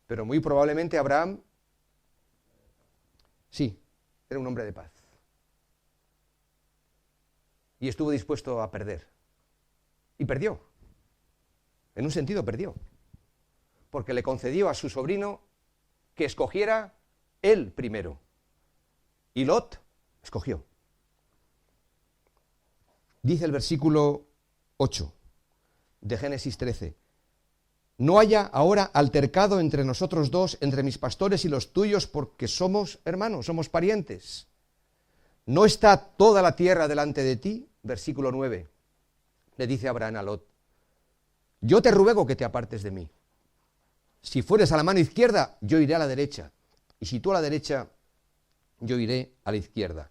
Speaker 1: Pero muy probablemente Abraham, sí, era un hombre de paz. Y estuvo dispuesto a perder. Y perdió. En un sentido perdió. Porque le concedió a su sobrino que escogiera él primero. Y Lot escogió. Dice el versículo 8 de Génesis 13. No haya ahora altercado entre nosotros dos, entre mis pastores y los tuyos, porque somos hermanos, somos parientes. ¿No está toda la tierra delante de ti? Versículo 9. Le dice Abraham a Lot, yo te ruego que te apartes de mí. Si fueres a la mano izquierda, yo iré a la derecha. Y si tú a la derecha, yo iré a la izquierda.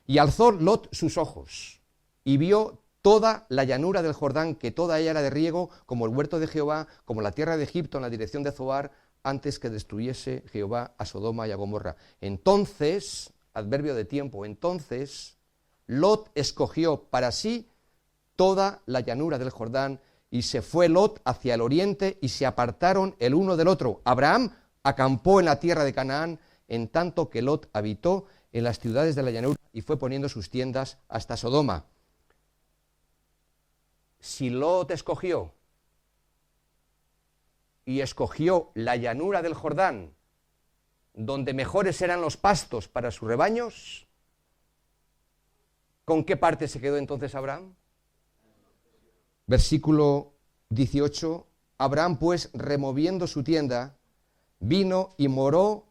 Speaker 1: Y alzó Lot sus ojos, y vio toda la llanura del Jordán, que toda ella era de riego, como el huerto de Jehová, como la tierra de Egipto en la dirección de Zoar, antes que destruyese Jehová a Sodoma y a Gomorra. Entonces, adverbio de tiempo, entonces, Lot escogió para sí toda la llanura del Jordán, y se fue Lot hacia el oriente, y se apartaron el uno del otro. Abraham acampó en la tierra de Canaán, en tanto que Lot habitó en las ciudades de la llanura, y fue poniendo sus tiendas hasta Sodoma. Si Lot escogió, y escogió la llanura del Jordán, donde mejores eran los pastos para sus rebaños, ¿con qué parte se quedó entonces Abraham? Versículo 18, Abraham pues, removiendo su tienda, vino y moró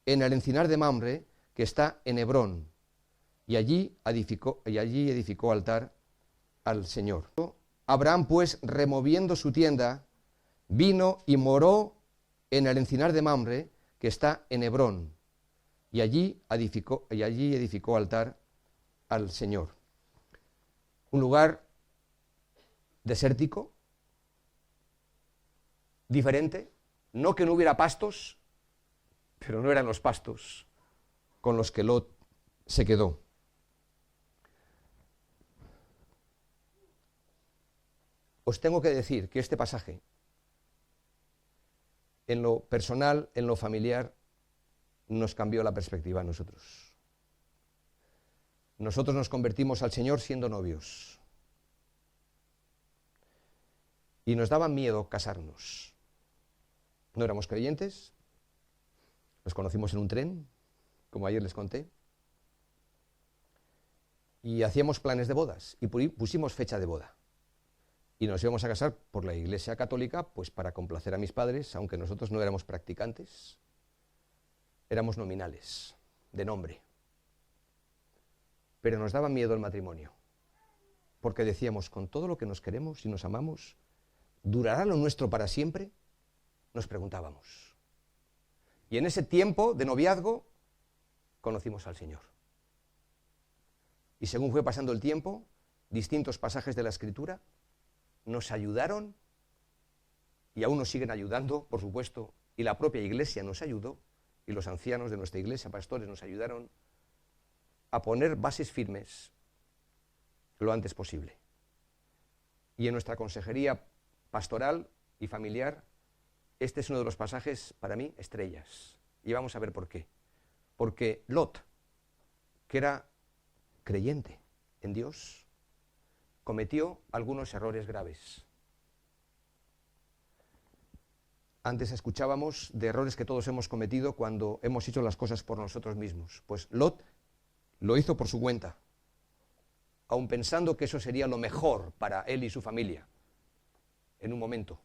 Speaker 1: en el encinar de Mamre, que está en Hebrón, y allí edificó altar al Señor. Abraham pues, removiendo su tienda, vino y moró en el encinar de Mamre, que está en Hebrón, y allí edificó altar al Señor. Un lugar desértico, diferente, no que no hubiera pastos, pero no eran los pastos con los que Lot se quedó. Os tengo que decir que este pasaje, en lo personal, en lo familiar, nos cambió la perspectiva a nosotros. Nosotros nos convertimos al Señor siendo novios. Y nos daba miedo casarnos. No éramos creyentes, nos conocimos en un tren, como ayer les conté, y hacíamos planes de bodas, y pusimos fecha de boda. Y nos íbamos a casar por la Iglesia Católica, pues para complacer a mis padres, aunque nosotros no éramos practicantes, éramos nominales, de nombre. Pero nos daba miedo el matrimonio, porque decíamos, con todo lo que nos queremos y nos amamos, ¿durará lo nuestro para siempre? Nos preguntábamos. Y en ese tiempo de noviazgo conocimos al Señor. Y según fue pasando el tiempo, distintos pasajes de la Escritura nos ayudaron, y aún nos siguen ayudando, por supuesto, y la propia Iglesia nos ayudó, y los ancianos de nuestra Iglesia, pastores, nos ayudaron a poner bases firmes lo antes posible. Y en nuestra consejería pastoral y familiar, este es uno de los pasajes, para mí, estrellas. Y vamos a ver por qué. Porque Lot, que era creyente en Dios, cometió algunos errores graves. Antes escuchábamos de errores que todos hemos cometido cuando hemos hecho las cosas por nosotros mismos. Pues Lot lo hizo por su cuenta, aun pensando que eso sería lo mejor para él y su familia, en un momento.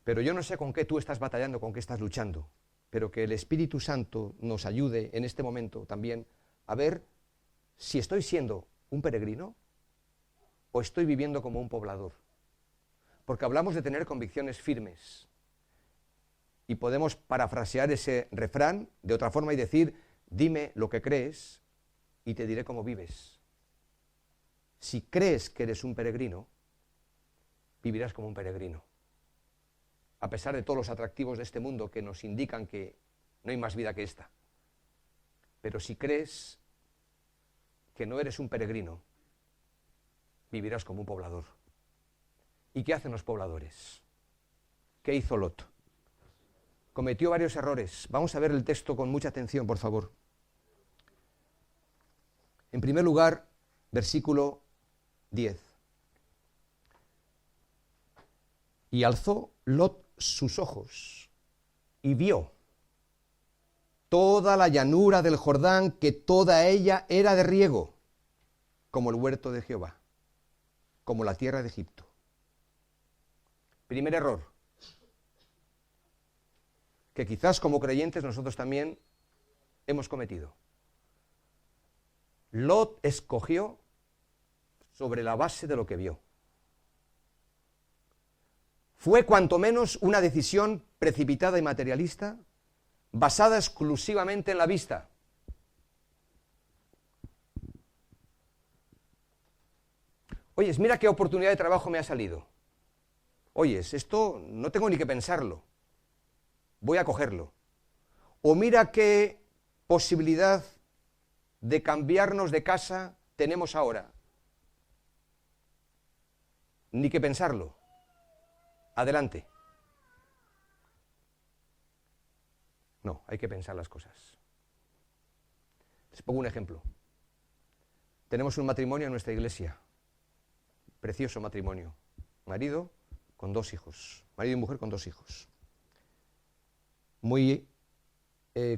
Speaker 1: Pero yo no sé con qué tú estás batallando, con qué estás luchando, pero que el Espíritu Santo nos ayude en este momento también a ver si estoy siendo un peregrino o estoy viviendo como un poblador. Porque hablamos de tener convicciones firmes y podemos parafrasear ese refrán de otra forma y decir, dime lo que crees y te diré cómo vives. Si crees que eres un peregrino, vivirás como un peregrino. A pesar de todos los atractivos de este mundo que nos indican que no hay más vida que esta. Pero si crees que no eres un peregrino, vivirás como un poblador. ¿Y qué hacen los pobladores? ¿Qué hizo Lot? Cometió varios errores. Vamos a ver el texto con mucha atención, por favor. En primer lugar, versículo 10. Y alzó Lot sus ojos y vio toda la llanura del Jordán, que toda ella era de riego, como el huerto de Jehová, como la tierra de Egipto. Primer error, que quizás como creyentes nosotros también hemos cometido. Lot escogió sobre la base de lo que vio. Fue cuanto menos una decisión precipitada y materialista, basada exclusivamente en la vista. Oyes, mira qué oportunidad de trabajo me ha salido. Oyes, esto no tengo ni que pensarlo. Voy a cogerlo. O mira qué posibilidad de cambiarnos de casa tenemos ahora. Ni que pensarlo. Adelante. No, hay que pensar las cosas. Les pongo un ejemplo. Tenemos un matrimonio en nuestra iglesia. Precioso matrimonio. Marido con 2 hijos. Marido y mujer con 2 hijos. Muy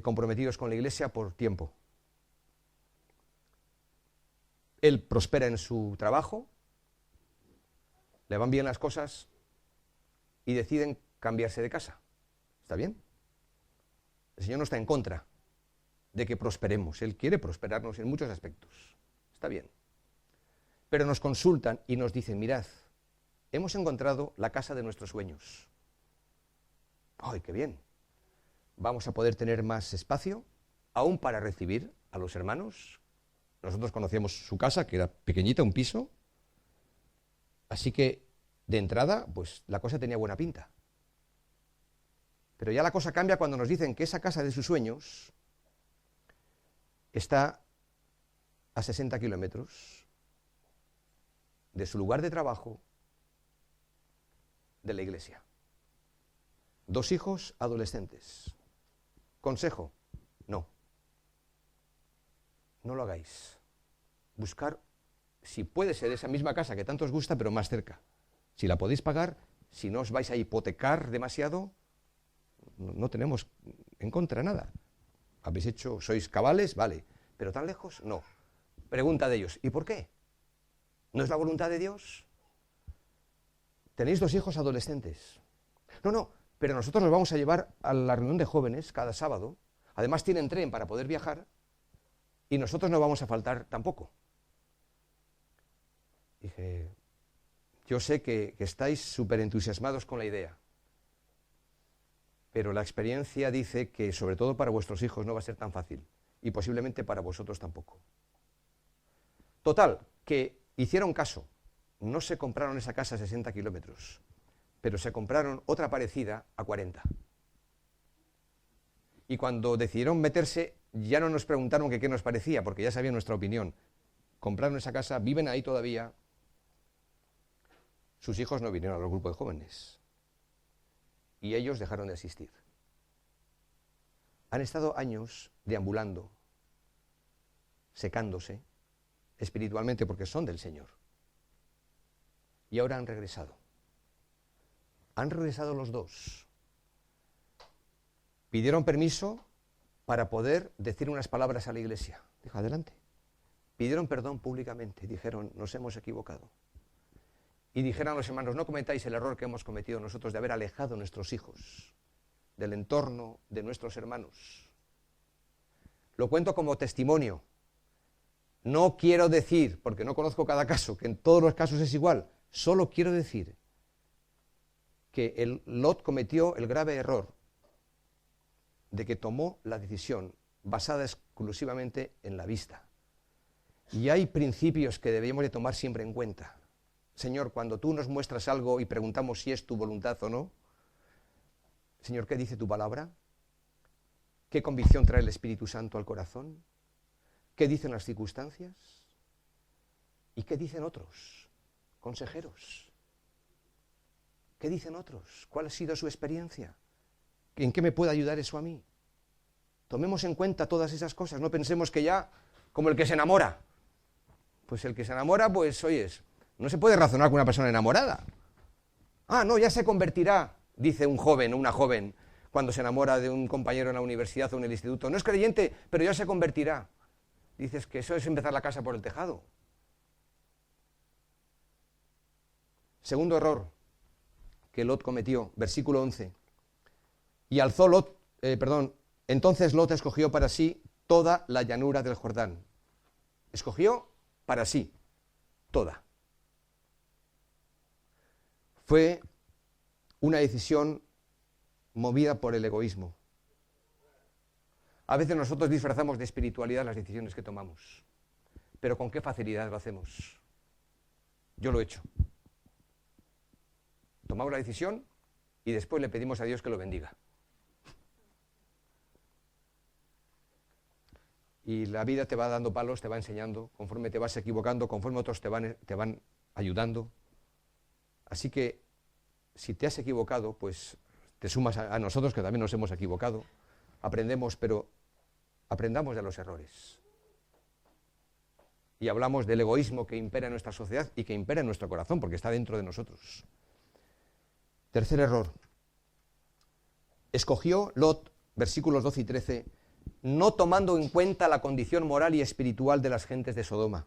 Speaker 1: comprometidos con la iglesia por tiempo. Él prospera en su trabajo, le van bien las cosas y deciden cambiarse de casa. ¿Está bien? El Señor no está en contra de que prosperemos. Él quiere prosperarnos en muchos aspectos. Está bien. Pero nos consultan y nos dicen, mirad, hemos encontrado la casa de nuestros sueños. ¡Ay, qué bien! Vamos a poder tener más espacio, aún para recibir a los hermanos. Nosotros conocíamos su casa, que era pequeñita, un piso. Así que, de entrada, pues la cosa tenía buena pinta. Pero ya la cosa cambia cuando nos dicen que esa casa de sus sueños está a 60 kilómetros de su lugar de trabajo, de la iglesia. 2 hijos adolescentes. Consejo, no. No lo hagáis. Buscar, si puede ser esa misma casa que tanto os gusta, pero más cerca. Si la podéis pagar, si no os vais a hipotecar demasiado, no tenemos en contra nada. Habéis hecho, sois cabales, vale, pero tan lejos, no. Pregunta de ellos, ¿y por qué? ¿No es la voluntad de Dios? Tenéis 2 hijos adolescentes. No, pero nosotros los vamos a llevar a la reunión de jóvenes cada sábado. Además tienen tren para poder viajar y nosotros no vamos a faltar tampoco. Dije, yo sé que estáis súper entusiasmados con la idea, pero la experiencia dice que sobre todo para vuestros hijos no va a ser tan fácil y posiblemente para vosotros tampoco. Total, que hicieron caso. No se compraron esa casa a 60 kilómetros, pero se compraron otra parecida a 40. Y cuando decidieron meterse, ya no nos preguntaron que qué nos parecía, porque ya sabían nuestra opinión. Compraron esa casa, viven ahí todavía. Sus hijos no vinieron al grupo de jóvenes. Y ellos dejaron de asistir. Han estado años deambulando, secándose espiritualmente porque son del Señor. Y ahora han regresado. Han regresado los dos. Pidieron permiso para poder decir unas palabras a la iglesia. Dijo, adelante. Pidieron perdón públicamente. Dijeron, nos hemos equivocado. Y dijeron a los hermanos, no cometáis el error que hemos cometido nosotros de haber alejado a nuestros hijos del entorno de nuestros hermanos. Lo cuento como testimonio. No quiero decir, porque no conozco cada caso, que en todos los casos es igual. Solo quiero decir que Lot cometió el grave error de que tomó la decisión basada exclusivamente en la vista. Y hay principios que debemos de tomar siempre en cuenta. Señor, cuando tú nos muestras algo y preguntamos si es tu voluntad o no, Señor, ¿qué dice tu palabra? ¿Qué convicción trae el Espíritu Santo al corazón? ¿Qué dicen las circunstancias? ¿Y qué dicen otros consejeros? ¿Qué dicen otros? ¿Cuál ha sido su experiencia? ¿En qué me puede ayudar eso a mí? Tomemos en cuenta todas esas cosas, no pensemos que ya, como el que se enamora. Pues el que se enamora, pues, oyes, no se puede razonar con una persona enamorada. Ah, no, ya se convertirá, dice un joven o una joven, cuando se enamora de un compañero en la universidad o en el instituto. No es creyente, pero ya se convertirá. Dices que eso es empezar la casa por el tejado. Segundo error que Lot cometió, versículo 11. Y alzó entonces Lot escogió para sí toda la llanura del Jordán. Escogió para sí, toda. Fue una decisión movida por el egoísmo. A veces nosotros disfrazamos de espiritualidad las decisiones que tomamos, pero con qué facilidad lo hacemos. Yo lo he hecho. Tomamos la decisión y después le pedimos a Dios que lo bendiga. Y la vida te va dando palos, te va enseñando, conforme te vas equivocando, conforme otros te van ayudando. Así que, si te has equivocado, pues te sumas a nosotros que también nos hemos equivocado. Aprendemos, pero aprendamos de los errores. Y hablamos del egoísmo que impera en nuestra sociedad y que impera en nuestro corazón, porque está dentro de nosotros. Tercer error. Escogió Lot, versículos 12 y 13, no tomando en cuenta la condición moral y espiritual de las gentes de Sodoma.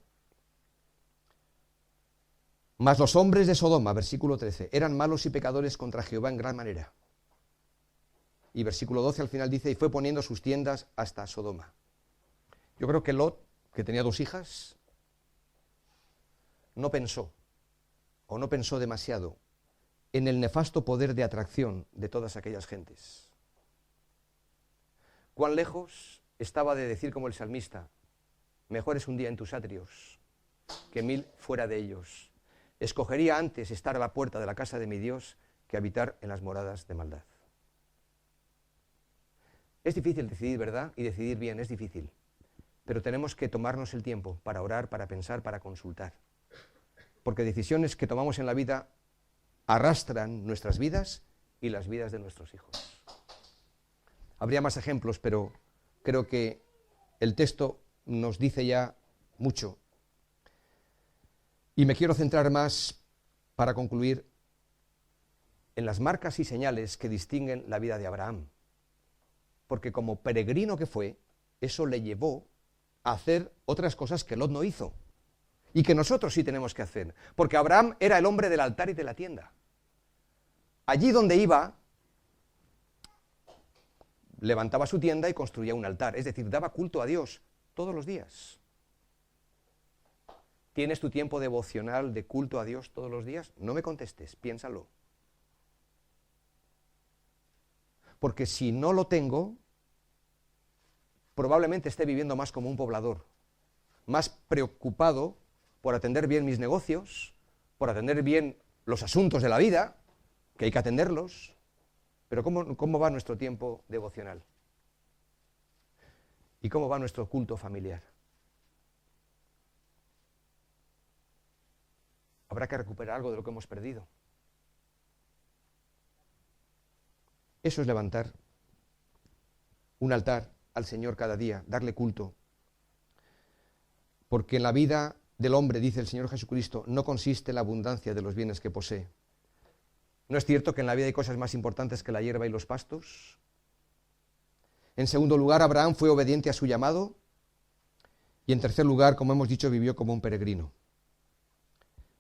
Speaker 1: Mas los hombres de Sodoma, versículo 13, eran malos y pecadores contra Jehová en gran manera. Y versículo 12 al final dice, y fue poniendo sus tiendas hasta Sodoma. Yo creo que Lot, que tenía 2 hijas, no pensó demasiado en el nefasto poder de atracción de todas aquellas gentes. Cuán lejos estaba de decir como el salmista, mejor es un día en tus atrios que 1000 fuera de ellos. Escogería antes estar a la puerta de la casa de mi Dios que habitar en las moradas de maldad. Es difícil decidir, ¿verdad? Y decidir bien, es difícil. Pero tenemos que tomarnos el tiempo para orar, para pensar, para consultar. Porque decisiones que tomamos en la vida arrastran nuestras vidas y las vidas de nuestros hijos. Habría más ejemplos, pero creo que el texto nos dice ya mucho. Y me quiero centrar más, para concluir, en las marcas y señales que distinguen la vida de Abraham. Porque como peregrino que fue, eso le llevó a hacer otras cosas que Lot no hizo. Y que nosotros sí tenemos que hacer. Porque Abraham era el hombre del altar y de la tienda. Allí donde iba, levantaba su tienda y construía un altar. Es decir, daba culto a Dios todos los días. ¿Tienes tu tiempo devocional de culto a Dios todos los días? No me contestes, piénsalo. Porque si no lo tengo, probablemente esté viviendo más como un poblador, más preocupado por atender bien mis negocios, por atender bien los asuntos de la vida, que hay que atenderlos. Pero ¿cómo va nuestro tiempo devocional? ¿Y cómo va nuestro culto familiar? Habrá que recuperar algo de lo que hemos perdido. Eso es levantar un altar al Señor cada día, darle culto. Porque en la vida del hombre, dice el Señor Jesucristo, no consiste la abundancia de los bienes que posee. ¿No es cierto que en la vida hay cosas más importantes que la hierba y los pastos? En segundo lugar, Abraham fue obediente a su llamado. Y en tercer lugar, como hemos dicho, vivió como un peregrino.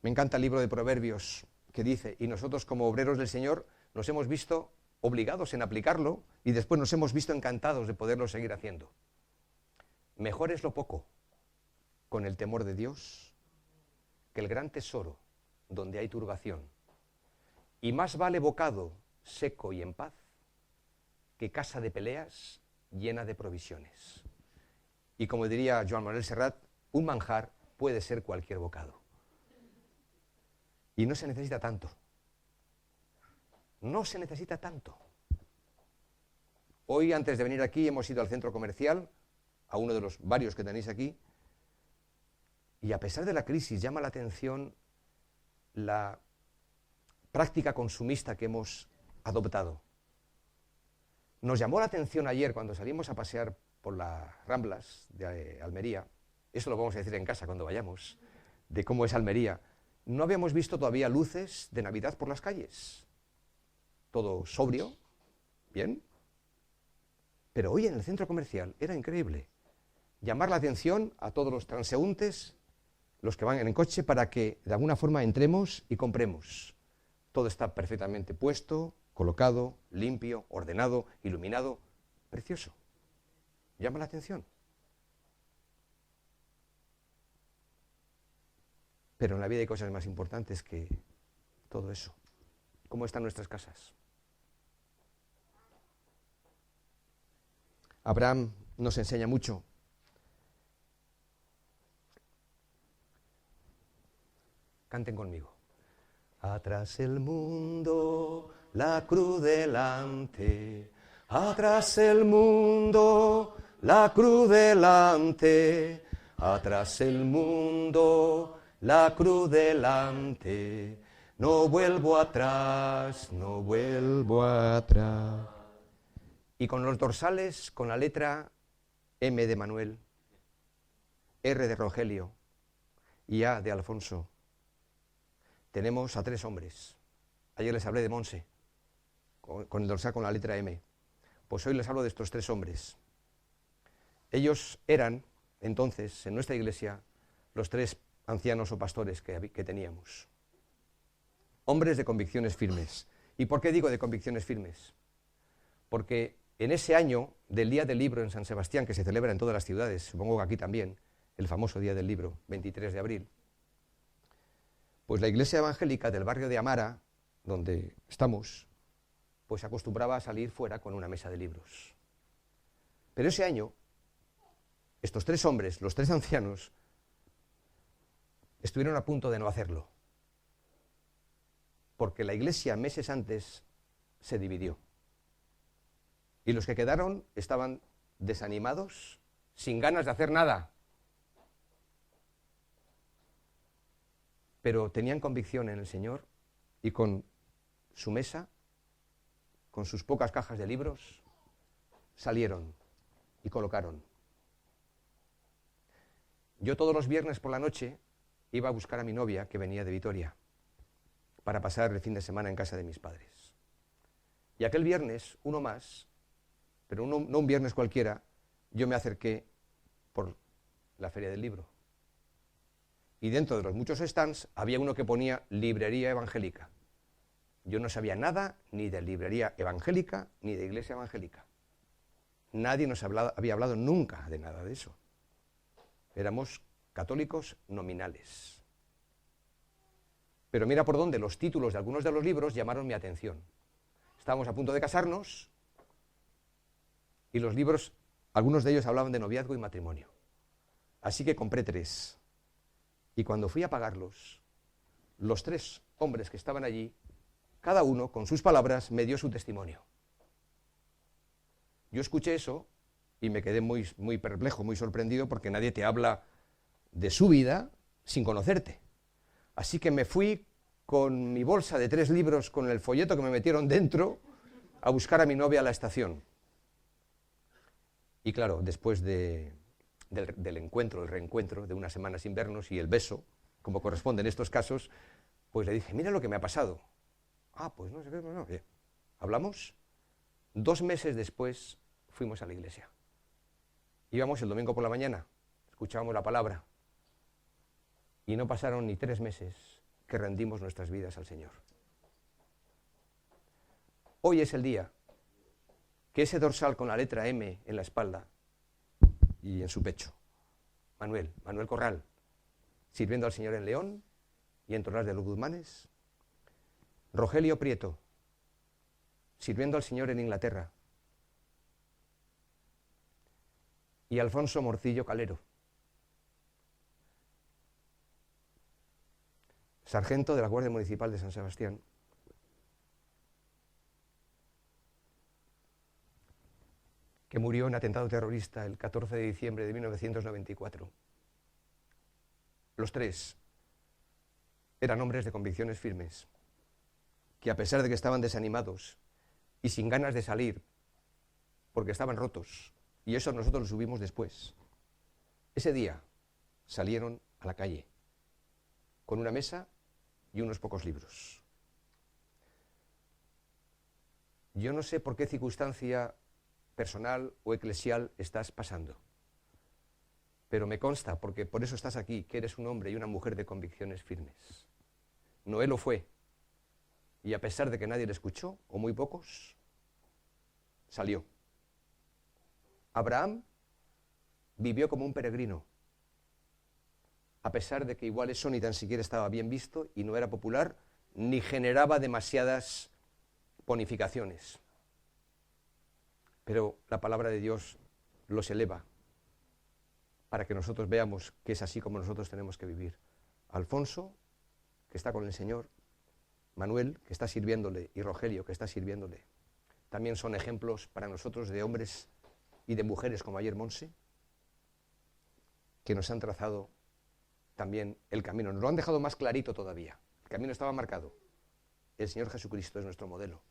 Speaker 1: Me encanta el libro de Proverbios que dice, y nosotros como obreros del Señor nos hemos visto obligados en aplicarlo y después nos hemos visto encantados de poderlo seguir haciendo. Mejor es lo poco, con el temor de Dios, que el gran tesoro donde hay turbación. Y más vale bocado seco y en paz que casa de peleas llena de provisiones. Y como diría Joan Manuel Serrat, un manjar puede ser cualquier bocado. Y no se necesita tanto. No se necesita tanto. Hoy, antes de venir aquí, hemos ido al centro comercial, a uno de los varios que tenéis aquí, y a pesar de la crisis llama la atención la práctica consumista que hemos adoptado. Nos llamó la atención ayer cuando salimos a pasear por las Ramblas de Almería, eso lo vamos a decir en casa cuando vayamos, de cómo es Almería. No habíamos visto todavía luces de Navidad por las calles. Todo sobrio, bien. Pero hoy en el centro comercial era increíble. Llamar la atención a todos los transeúntes, los que van en el coche, para que de alguna forma entremos y compremos. Todo está perfectamente puesto, colocado, limpio, ordenado, iluminado. Precioso. Llama la atención. Pero en la vida hay cosas más importantes que todo eso. ¿Cómo están nuestras casas? Abraham nos enseña mucho. Canten conmigo. Atrás el mundo, la cruz delante. Atrás el mundo, la cruz delante. Atrás el mundo, la cruz delante. No vuelvo atrás, no vuelvo atrás. Y con los dorsales, con la letra M de Manuel, R de Rogelio y A de Alfonso, tenemos a 3 hombres. Ayer les hablé de Monse, con el dorsal con la letra M. Pues hoy les hablo de estos 3 hombres. Ellos eran, entonces, en nuestra iglesia, los 3 ancianos o pastores que teníamos. Hombres de convicciones firmes. ¿Y por qué digo de convicciones firmes? Porque en ese año del Día del Libro en San Sebastián, que se celebra en todas las ciudades, supongo que aquí también, el famoso Día del Libro, 23 de abril, pues la iglesia evangélica del barrio de Amara, donde estamos, pues acostumbraba a salir fuera con una mesa de libros. Pero ese año, estos 3 hombres, los 3 ancianos, estuvieron a punto de no hacerlo, porque la iglesia meses antes se dividió. Y los que quedaron estaban desanimados, sin ganas de hacer nada. Pero tenían convicción en el Señor y con su mesa, con sus pocas cajas de libros, salieron y colocaron. Yo todos los viernes por la noche iba a buscar a mi novia, que venía de Vitoria, para pasar el fin de semana en casa de mis padres. Y aquel viernes, uno más, pero no un viernes cualquiera, yo me acerqué por la Feria del Libro. Y dentro de los muchos stands había uno que ponía librería evangélica. Yo no sabía nada ni de librería evangélica ni de iglesia evangélica. Nadie nos había hablado nunca de nada de eso. Éramos católicos nominales. Pero mira por dónde los títulos de algunos de los libros llamaron mi atención. Estábamos a punto de casarnos y los libros, algunos de ellos hablaban de noviazgo y matrimonio. Así que compré 3. Y cuando fui a pagarlos, los 3 hombres que estaban allí, cada uno con sus palabras me dio su testimonio. Yo escuché eso y me quedé muy perplejo, muy sorprendido, porque nadie te habla de su vida sin conocerte. Así que me fui con mi bolsa de 3 libros, con el folleto que me metieron dentro, a buscar a mi novia a la estación. Y claro, después del encuentro, el reencuentro de unas semanas sin vernos y el beso, como corresponde en estos casos, pues le dije, mira lo que me ha pasado. Ah, pues no sé qué, no, bien. Hablamos. 2 meses después fuimos a la iglesia. Íbamos el domingo por la mañana, escuchábamos la palabra. Y no pasaron ni 3 meses que rendimos nuestras vidas al Señor. Hoy es el día que ese dorsal con la letra M en la espalda y en su pecho, Manuel Corral, sirviendo al Señor en León y en Torras de los Guzmanes, Rogelio Prieto, sirviendo al Señor en Inglaterra, y Alfonso Morcillo Calero, sargento de la Guardia Municipal de San Sebastián, que murió en atentado terrorista el 14 de diciembre de 1994. Los 3 eran hombres de convicciones firmes, que a pesar de que estaban desanimados y sin ganas de salir, porque estaban rotos, y eso nosotros lo subimos después, ese día salieron a la calle, con una mesa y unos pocos libros. Yo no sé por qué circunstancia personal o eclesial estás pasando, pero me consta, porque por eso estás aquí, que eres un hombre y una mujer de convicciones firmes. Noé lo fue, y a pesar de que nadie le escuchó, o muy pocos, salió. Abraham vivió como un peregrino, a pesar de que igual eso ni tan siquiera estaba bien visto y no era popular, ni generaba demasiadas bonificaciones. Pero la palabra de Dios los eleva para que nosotros veamos que es así como nosotros tenemos que vivir. Alfonso, que está con el Señor, Manuel, que está sirviéndole, y Rogelio, que está sirviéndole, también son ejemplos para nosotros de hombres y de mujeres como ayer Monse, que nos han trazado también el camino. Nos lo han dejado más clarito todavía. El camino estaba marcado. El Señor Jesucristo es nuestro modelo.